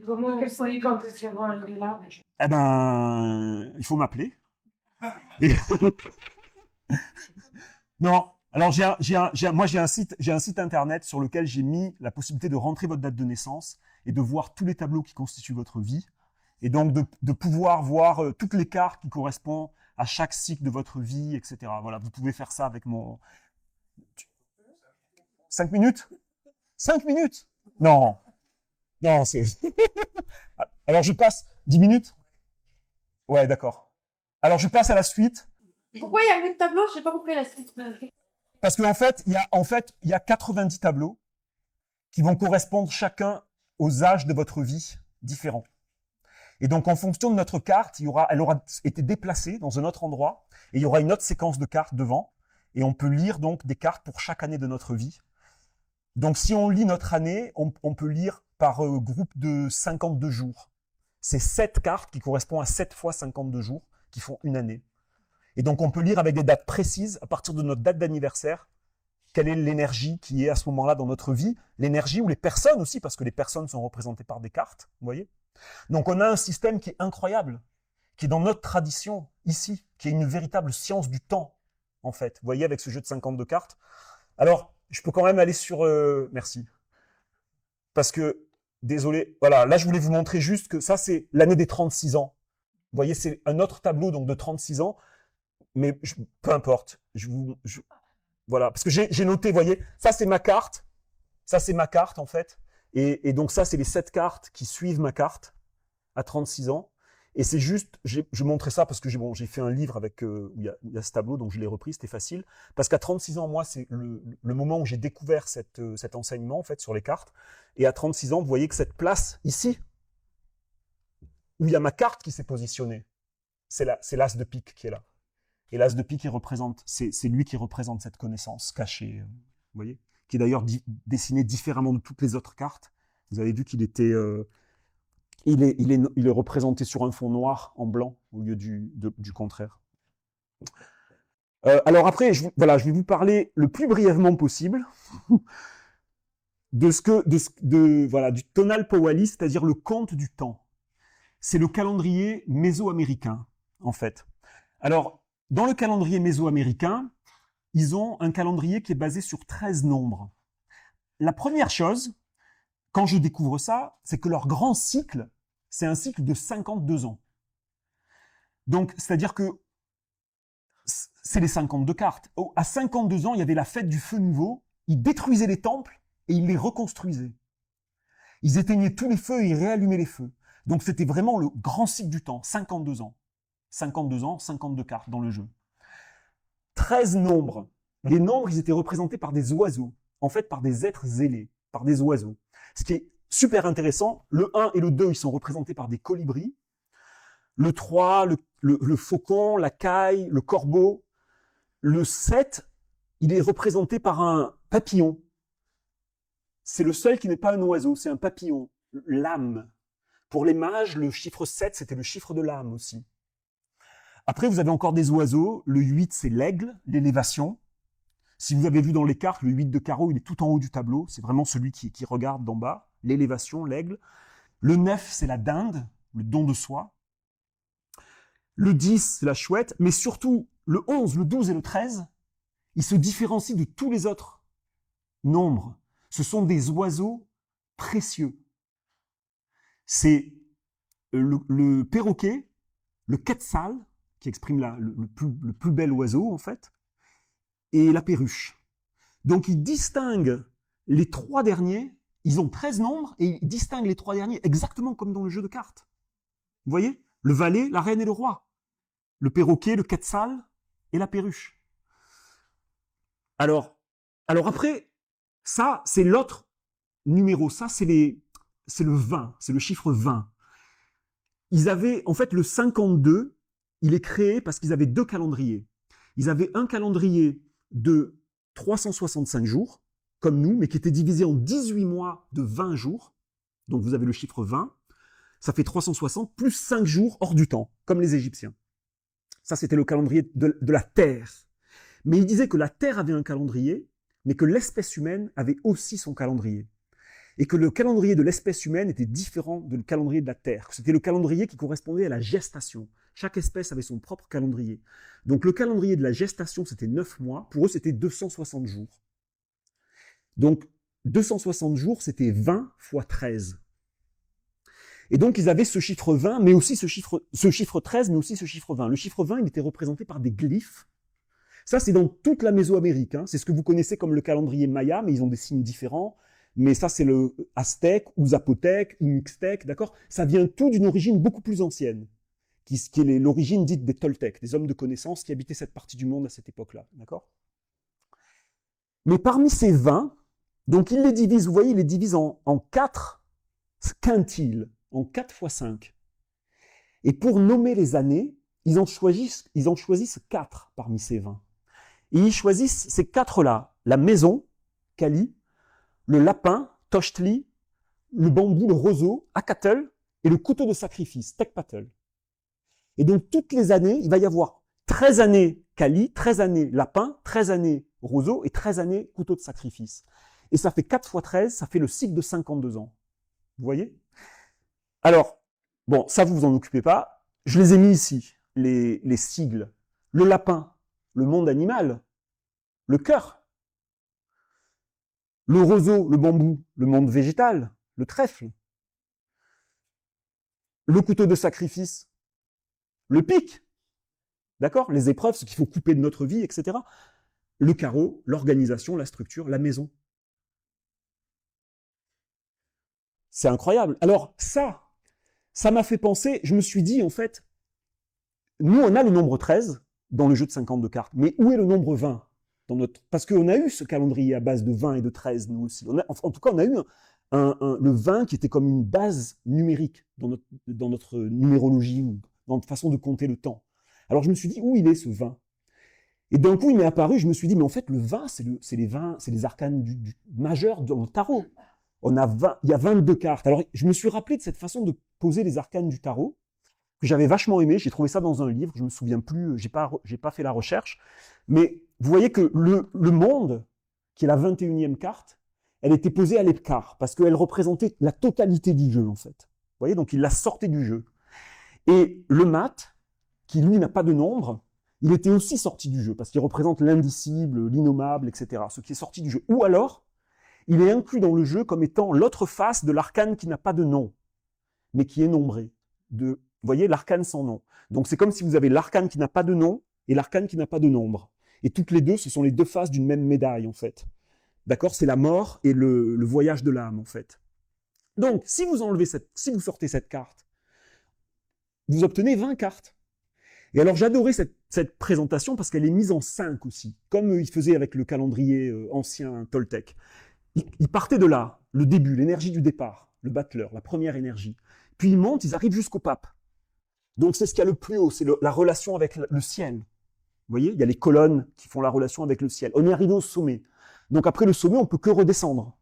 Comment qu'elles sont quand elles vont arriver là? Eh ben, il faut m'appeler. Et... non. Alors, moi, j'ai un site internet sur lequel j'ai mis la possibilité de rentrer votre date de naissance et de voir tous les tableaux qui constituent votre vie. Et donc, de pouvoir voir toutes les cartes qui correspondent à chaque cycle de votre vie, etc. Voilà, vous pouvez faire ça avec mon... 5 minutes? 5 minutes? Non. Non, c'est... Alors, je passe 10 minutes? Ouais, d'accord. Alors, je passe à la suite. Pourquoi il y a 8 tableaux? Je n'ai pas compris la suite. Parce qu'en fait, il y a 90 tableaux qui vont correspondre chacun aux âges de votre vie différents. Et donc, en fonction de notre carte, elle aura été déplacée dans un autre endroit et il y aura une autre séquence de cartes devant. Et on peut lire donc des cartes pour chaque année de notre vie. Donc, si on lit notre année, on peut lire par groupe de 52 jours. C'est 7 cartes qui correspondent à 7 fois 52 jours qui font une année. Et donc, on peut lire avec des dates précises, à partir de notre date d'anniversaire, quelle est l'énergie qui est à ce moment-là dans notre vie, l'énergie ou les personnes aussi, parce que les personnes sont représentées par des cartes, vous voyez. Donc, on a un système qui est incroyable, qui est dans notre tradition, ici, qui est une véritable science du temps, en fait. Vous voyez, avec ce jeu de 52 cartes. Alors, je peux quand même aller sur... merci. Parce que, désolé, voilà, là, je voulais vous montrer juste que ça, c'est l'année des 36 ans. Vous voyez, c'est un autre tableau donc de 36 ans, mais peu importe. Voilà, parce que j'ai noté, vous voyez, ça, c'est ma carte. Ça, c'est ma carte, en fait. Et donc, ça, c'est les 7 cartes qui suivent ma carte à 36 ans. Et c'est juste, je montrais ça parce que j'ai fait un livre avec où il y a ce tableau, donc je l'ai repris, c'était facile. Parce qu'à 36 ans, moi, c'est le moment où j'ai découvert cet enseignement, en fait, sur les cartes. Et à 36 ans, vous voyez que cette place, ici, où il y a ma carte qui s'est positionnée, c'est l'as de pique qui est là. Et l'as de pique, c'est lui qui représente cette connaissance cachée, vous voyez, qui est d'ailleurs dessiné différemment de toutes les autres cartes. Vous avez vu qu'il était... il est représenté sur un fond noir en blanc au lieu du contraire. Alors après, je vais vous parler le plus brièvement possible du tonal powali, c'est-à-dire le compte du temps. C'est le calendrier mésoaméricain, en fait. Alors, dans le calendrier mésoaméricain, ils ont un calendrier qui est basé sur 13 nombres. La première chose, quand je découvre ça, c'est que leur grand cycle, c'est un cycle de 52 ans. Donc, c'est-à-dire que c'est les 52 cartes. À 52 ans, il y avait la fête du feu nouveau, ils détruisaient les temples et ils les reconstruisaient. Ils éteignaient tous les feux et ils réallumaient les feux. Donc, c'était vraiment le grand cycle du temps, 52 ans. 52 ans, 52 cartes dans le jeu. 13 nombres. Les nombres, ils étaient représentés par des oiseaux, en fait par des êtres zélés, par des oiseaux. Ce qui est super intéressant, le 1 et le 2, ils sont représentés par des colibris. Le 3, le faucon, la caille, le corbeau. Le 7, il est représenté par un papillon. C'est le seul qui n'est pas un oiseau, c'est un papillon, l'âme. Pour les mages, le chiffre 7, c'était le chiffre de l'âme aussi. Après, vous avez encore des oiseaux. Le 8, c'est l'aigle, l'élévation. Si vous avez vu dans les cartes, le 8 de carreau, il est tout en haut du tableau. C'est vraiment celui qui regarde d'en bas. L'élévation, l'aigle. Le 9, c'est la dinde, le don de soi. Le 10, c'est la chouette. Mais surtout, le 11, le 12 et le 13, ils se différencient de tous les autres nombres. Ce sont des oiseaux précieux. C'est le perroquet, le quetzal, qui exprime le plus bel oiseau, en fait, et la perruche. Donc, ils distinguent les trois derniers, ils ont 13 nombres, et ils distinguent les trois derniers exactement comme dans le jeu de cartes. Vous voyez? Le valet, la reine et le roi. Le perroquet, le quetzal et la perruche. Alors après, ça, c'est l'autre numéro. Ça, c'est le 20, c'est le chiffre 20. Ils avaient, en fait, le 52, il est créé parce qu'ils avaient deux calendriers. Ils avaient un calendrier de 365 jours, comme nous, mais qui était divisé en 18 mois de 20 jours. Donc vous avez le chiffre 20. Ça fait 360 plus 5 jours hors du temps, comme les Égyptiens. Ça, c'était le calendrier de la Terre. Mais il disait que la Terre avait un calendrier, mais que l'espèce humaine avait aussi son calendrier. Et que le calendrier de l'espèce humaine était différent du calendrier de la Terre. C'était le calendrier qui correspondait à la gestation. Chaque espèce avait son propre calendrier. Donc le calendrier de la gestation, c'était 9 mois. Pour eux, c'était 260 jours. Donc 260 jours, c'était 20 fois 13. Et donc, ils avaient ce chiffre 20, mais aussi ce chiffre 13, mais aussi ce chiffre 20. Le chiffre 20, il était représenté par des glyphes. Ça, c'est dans toute la Mésoamérique. Hein. C'est ce que vous connaissez comme le calendrier maya, mais ils ont des signes différents. Mais ça, c'est le aztèque, ou zapotèque, ou mixtèque, d'accord? Ça vient tout d'une origine beaucoup plus ancienne, qui est l'origine dite des Toltecs, des hommes de connaissance qui habitaient cette partie du monde à cette époque-là, d'accord? Mais parmi ces 20, donc ils les divisent, vous voyez, ils les divisent en 4 quintiles, en 4 fois 5. Et pour nommer les années, ils en choisissent 4 parmi ces 20. Et ils choisissent ces 4-là, la maison, Kali, le lapin, Toshtli, le bambou, le roseau, Akatl, et le couteau de sacrifice, Tekpatl. Et donc toutes les années, il va y avoir 13 années Kali, 13 années lapin, 13 années roseau et 13 années couteau de sacrifice. Et ça fait 4 fois 13, ça fait le cycle de 52 ans. Vous voyez? Alors, bon, ça vous vous en occupez pas. Je les ai mis ici, les sigles. Le lapin, le monde animal, le cœur. Le roseau, le bambou, le monde végétal, le trèfle. Le couteau de sacrifice, le pic. D'accord? Les épreuves, ce qu'il faut couper de notre vie, etc. Le carreau, l'organisation, la structure, la maison. C'est incroyable. Alors ça m'a fait penser, je me suis dit en fait, nous on a le nombre 13 dans le jeu de 52 cartes, mais où est le nombre 20 dans notre... Parce qu'on a eu ce calendrier à base de 20 et de 13, nous aussi. En tout cas, on a eu le 20 qui était comme une base numérique dans notre numérologie, ou dans notre façon de compter le temps. Alors je me suis dit, où il est ce 20? Et d'un coup, il m'est apparu, je me suis dit, mais en fait, le 20, c'est les arcanes majeurs dans le tarot. Il y a 22 cartes. Alors, je me suis rappelé de cette façon de poser les arcanes du tarot, que j'avais vachement aimé. J'ai trouvé ça dans un livre, je me souviens plus, j'ai pas fait la recherche. Mais vous voyez que le monde, qui est la 21e carte, elle était posée à l'Epcar, parce qu'elle représentait la totalité du jeu, en fait. Vous voyez, donc il la sortait du jeu. Et le mat, qui lui n'a pas de nombre, il était aussi sorti du jeu, parce qu'il représente l'indicible, l'innommable, etc., ce qui est sorti du jeu. Ou alors, il est inclus dans le jeu comme étant l'autre face de l'arcane qui n'a pas de nom, mais qui est nombré. Vous voyez, l'arcane sans nom. Donc c'est comme si vous avez l'arcane qui n'a pas de nom et l'arcane qui n'a pas de nombre. Et toutes les deux, ce sont les deux faces d'une même médaille, en fait. D'accord? C'est la mort et le voyage de l'âme, en fait. Donc, si vous sortez cette carte, vous obtenez 20 cartes. Et alors, j'adorais cette présentation parce qu'elle est mise en 5 aussi, comme ils faisaient avec le calendrier ancien Toltec. Ils partaient de là, le début, l'énergie du départ, le battleur, la première énergie. Puis ils montent, ils arrivent jusqu'au pape. Donc c'est ce qu'il y a le plus haut, c'est la relation avec le ciel. Vous voyez, il y a les colonnes qui font la relation avec le ciel. On est arrivé au sommet. Donc après le sommet, on peut que redescendre.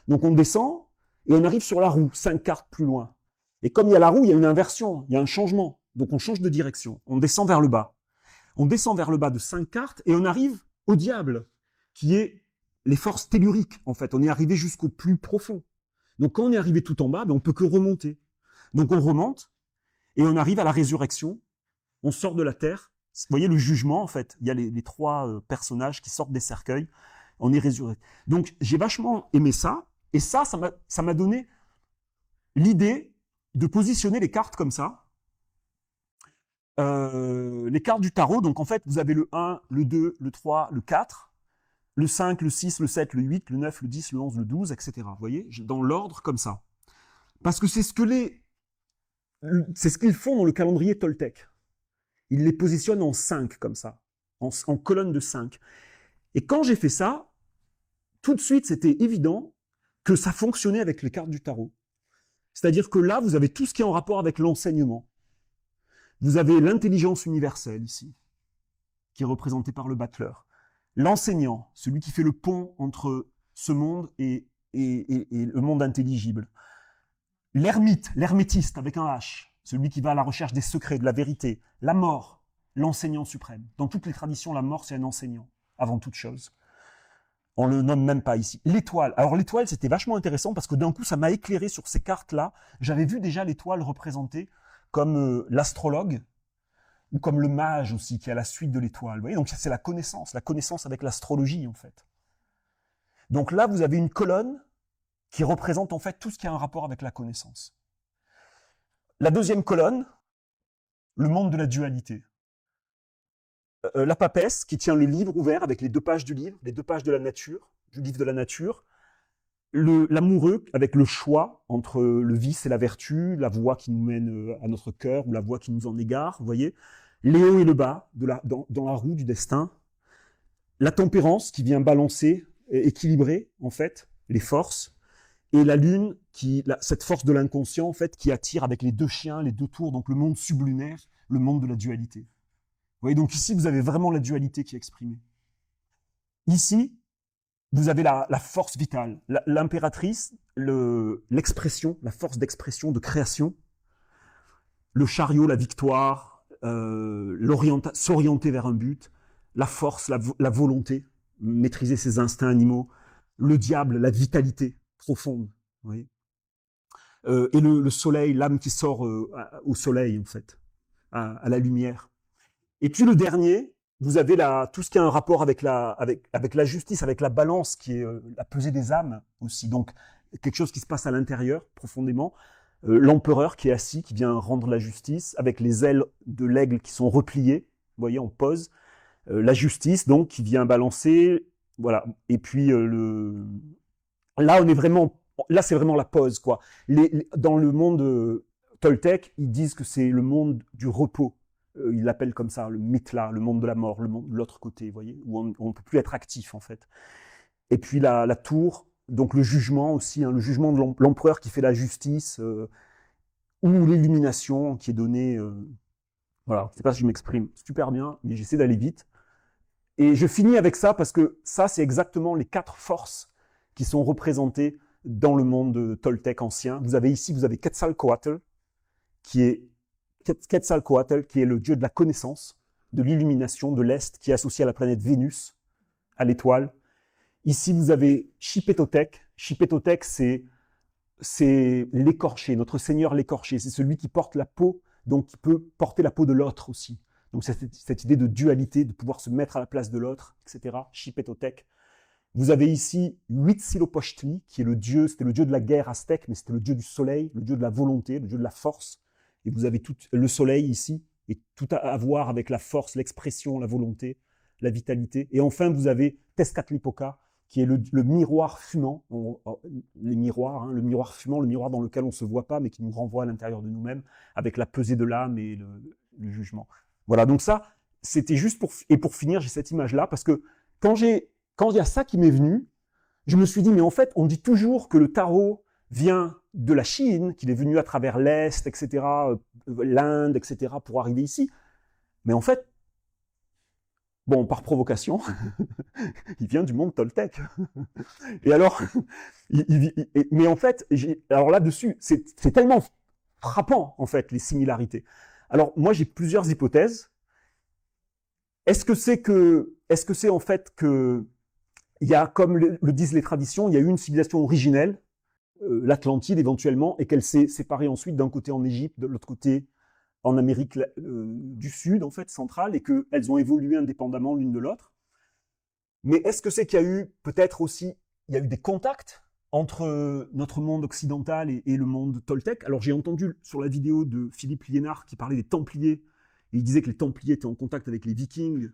Donc on descend et on arrive sur la roue, 5 cartes plus loin. Et comme il y a la roue, il y a une inversion, il y a un changement. Donc on change de direction, on descend vers le bas. On descend vers le bas de 5 cartes et on arrive au diable, qui est les forces telluriques, en fait. On est arrivé jusqu'au plus profond. Donc quand on est arrivé tout en bas, on peut que remonter. Donc on remonte et on arrive à la résurrection. On sort de la terre. Vous voyez le jugement, en fait. Il y a les 3 personnages qui sortent des cercueils. On est résurrecté. Donc j'ai vachement aimé ça. Et ça m'a donné l'idée de positionner les cartes comme ça. Les cartes du tarot, donc en fait, vous avez le 1, le 2, le 3, le 4, le 5, le 6, le 7, le 8, le 9, le 10, le 11, le 12, etc. Vous voyez, dans l'ordre comme ça. Parce que c'est ce qu'ils font dans le calendrier Toltec. Ils les positionnent en 5 comme ça, en colonne de 5. Et quand j'ai fait ça, tout de suite, c'était évident que ça fonctionnait avec les cartes du tarot. C'est-à-dire que là, vous avez tout ce qui est en rapport avec l'enseignement. Vous avez l'intelligence universelle ici, qui est représentée par le battleur. L'enseignant, celui qui fait le pont entre ce monde et le monde intelligible. L'ermite, l'hermétiste avec un H, celui qui va à la recherche des secrets, de la vérité. La mort, l'enseignant suprême. Dans toutes les traditions, la mort, c'est un enseignant, avant toute chose. On le nomme même pas ici. L'étoile. Alors l'étoile, c'était vachement intéressant parce que d'un coup, ça m'a éclairé sur ces cartes-là. J'avais vu déjà l'étoile représentée comme l'astrologue ou comme le mage aussi, qui est à la suite de l'étoile. Vous voyez, donc c'est la connaissance avec l'astrologie en fait. Donc là, vous avez une colonne qui représente en fait tout ce qui a un rapport avec la connaissance. La deuxième colonne, le monde de la dualité. La papesse qui tient le livre ouvert avec les 2 pages du livre, les 2 pages de la nature, du livre de la nature. L'amoureux avec le choix entre le vice et la vertu, la voie qui nous mène à notre cœur ou la voie qui nous en égare, vous voyez. Les hauts et le bas dans la roue du destin. La tempérance qui vient balancer, équilibrer en fait les forces. Et la lune, cette force de l'inconscient, en fait, qui attire avec les 2 chiens, les 2 tours, donc le monde sublunaire, le monde de la dualité. Vous voyez, donc ici, vous avez vraiment la dualité qui est exprimée. Ici, vous avez la force vitale, l'impératrice, l'expression, la force d'expression, de création, le chariot, la victoire, s'orienter vers un but, la force, la volonté, maîtriser ses instincts animaux, le diable, la vitalité profonde, vous voyez. Et le soleil, l'âme qui sort au soleil, en fait, à la lumière. Et puis le dernier, vous avez tout ce qui a un rapport avec la justice, avec la balance, qui est la pesée des âmes aussi. Donc, quelque chose qui se passe à l'intérieur, profondément. L'empereur qui est assis, qui vient rendre la justice, avec les ailes de l'aigle qui sont repliées, vous voyez, en pose. La justice, donc, qui vient balancer, voilà. Et puis, là, c'est vraiment la pause, quoi. Dans le monde Toltec, ils disent que c'est le monde du repos. Ils l'appellent comme ça, le mitla, le monde de la mort, le monde de l'autre côté, vous voyez, où on ne peut plus être actif, en fait. Et puis la tour, donc le jugement aussi, hein, le jugement de l'empereur qui fait la justice, ou l'illumination qui est donnée. Voilà, je ne sais pas si je m'exprime super bien, mais j'essaie d'aller vite. Et je finis avec ça parce que ça, c'est exactement les 4 forces qui sont représentées dans le monde Toltec ancien. Vous avez Quetzalcoatl, qui est le dieu de la connaissance, de l'illumination, de l'Est, qui est associé à la planète Vénus, à l'étoile. Ici, vous avez Xipetotec. Xipetotec, c'est l'écorché, notre seigneur l'écorché. C'est celui qui porte la peau, donc qui peut porter la peau de l'autre aussi. Donc cette idée de dualité, de pouvoir se mettre à la place de l'autre, etc. Xipetotec. Vous avez ici Huitzilopochtli, qui est c'était le dieu de la guerre aztèque, mais c'était le dieu du soleil, le dieu de la volonté, le dieu de la force. Et vous avez tout le soleil ici, et tout à voir avec la force, l'expression, la volonté, la vitalité. Et enfin, vous avez Tezcatlipoca, qui est le miroir fumant, les miroirs, hein, le miroir fumant, le miroir dans lequel on ne se voit pas, mais qui nous renvoie à l'intérieur de nous-mêmes, avec la pesée de l'âme et le jugement. Voilà, donc ça, c'était juste pour finir, j'ai cette image-là, parce que quand il y a ça qui m'est venu, je me suis dit, mais en fait, on dit toujours que le tarot vient de la Chine, qu'il est venu à travers l'Est, etc., l'Inde, etc., pour arriver ici. Mais en fait, bon, par provocation, il vient du monde Toltec. Et alors, mais en fait, alors là-dessus, c'est tellement frappant, en fait, les similarités. Alors, moi, j'ai plusieurs hypothèses. Est-ce que c'est en fait que il y a, comme le disent les traditions, il y a eu une civilisation originelle, l'Atlantide éventuellement, et qu'elle s'est séparée ensuite d'un côté en Égypte, de l'autre côté en Amérique du Sud, en fait, centrale, et qu'elles ont évolué indépendamment l'une de l'autre. Mais est-ce que c'est qu'il y a eu peut-être aussi, il y a eu des contacts entre notre monde occidental et le monde toltèque. Alors j'ai entendu sur la vidéo de Philippe Liénard qui parlait des Templiers, et il disait que les Templiers étaient en contact avec les Vikings,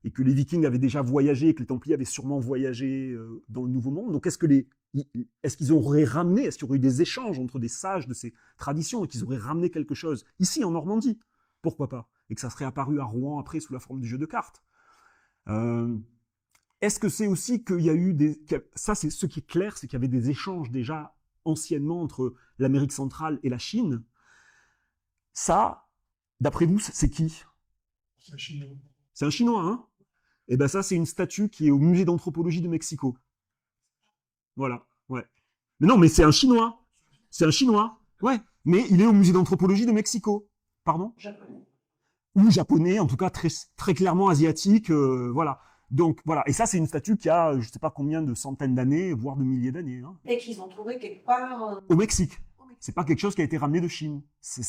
et que les Vikings avaient déjà voyagé, et que les Templiers avaient sûrement voyagé dans le Nouveau Monde. Donc est-ce qu'ils auraient ramené, est-ce qu'il y aurait eu des échanges entre des sages de ces traditions, et qu'ils auraient ramené quelque chose ici en Normandie? Pourquoi pas? Et que ça serait apparu à Rouen après sous la forme du jeu de cartes. Est-ce que c'est aussi qu'il y a eu des... Ça, c'est ce qui est clair, c'est qu'il y avait des échanges déjà anciennement entre l'Amérique centrale et la Chine. Ça, d'après vous, c'est qui? C'est un Chinois. C'est un Chinois, hein? Et ben ça, c'est une statue qui est au musée d'anthropologie de Mexico. Voilà, ouais. Mais non, mais c'est un Chinois. C'est un Chinois, ouais. Mais il est au musée d'anthropologie de Mexico. Pardon? Japonais. Ou japonais, en tout cas très, très clairement asiatique, voilà. Donc voilà, et ça c'est une statue qui a je ne sais pas combien de centaines d'années, voire de milliers d'années. Hein. Et qu'ils ont trouvé quelque part. Au Mexique. C'est pas quelque chose qui a été ramené de Chine. C'est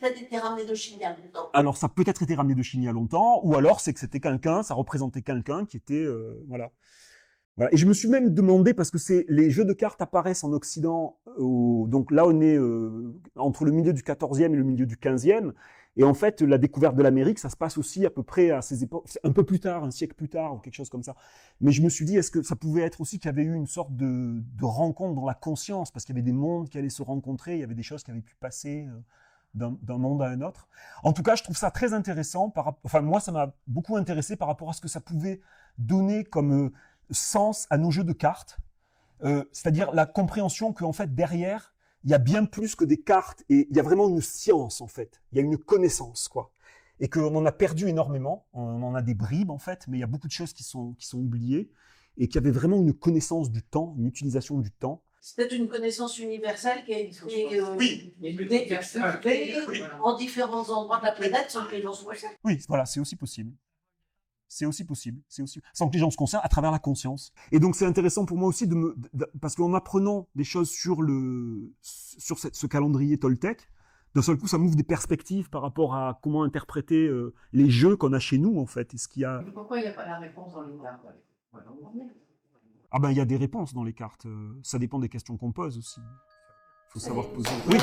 peut-être été ramené de Chine il y a longtemps. Alors ça a peut-être été ramené de Chine il y a longtemps, ou alors c'est que c'était quelqu'un, ça représentait quelqu'un qui était voilà. Voilà. Et je me suis même demandé, parce que les jeux de cartes apparaissent en Occident, donc là on est entre le milieu du 14e et le milieu du 15e, et en fait la découverte de l'Amérique, ça se passe aussi à peu près à ces époques, un peu plus tard, un siècle plus tard, ou quelque chose comme ça. Mais je me suis dit, est-ce que ça pouvait être aussi qu'il y avait eu une sorte de rencontre dans la conscience, parce qu'il y avait des mondes qui allaient se rencontrer, il y avait des choses qui avaient pu passer d'un monde à un autre. En tout cas, je trouve ça très intéressant, enfin moi ça m'a beaucoup intéressé par rapport à ce que ça pouvait donner comme... sens à nos jeux de cartes, c'est-à-dire la compréhension qu'en fait derrière il y a bien plus que des cartes et il y a vraiment une science en fait, il y a une connaissance quoi, et qu'on en a perdu énormément, on en a des bribes en fait, mais il y a beaucoup de choses qui sont oubliées et qu'il y avait vraiment une connaissance du temps, une utilisation du temps. C'est peut-être une connaissance universelle qui a été Oui. en différents endroits de la planète sans que les gens soient ça. Oui, voilà, c'est aussi possible. C'est aussi possible, sans que les gens se concernent à travers la conscience. Et donc c'est intéressant pour moi aussi parce qu'en apprenant des choses sur ce calendrier toltèque, d'un seul coup ça m'ouvre des perspectives par rapport à comment interpréter les jeux qu'on a chez nous en fait. Et ce qu'il y a... Pourquoi il n'y a pas la réponse dans les cartes? Ah ben il y a des réponses dans les cartes, ça dépend des questions qu'on pose aussi. Il faut savoir poser. Oui.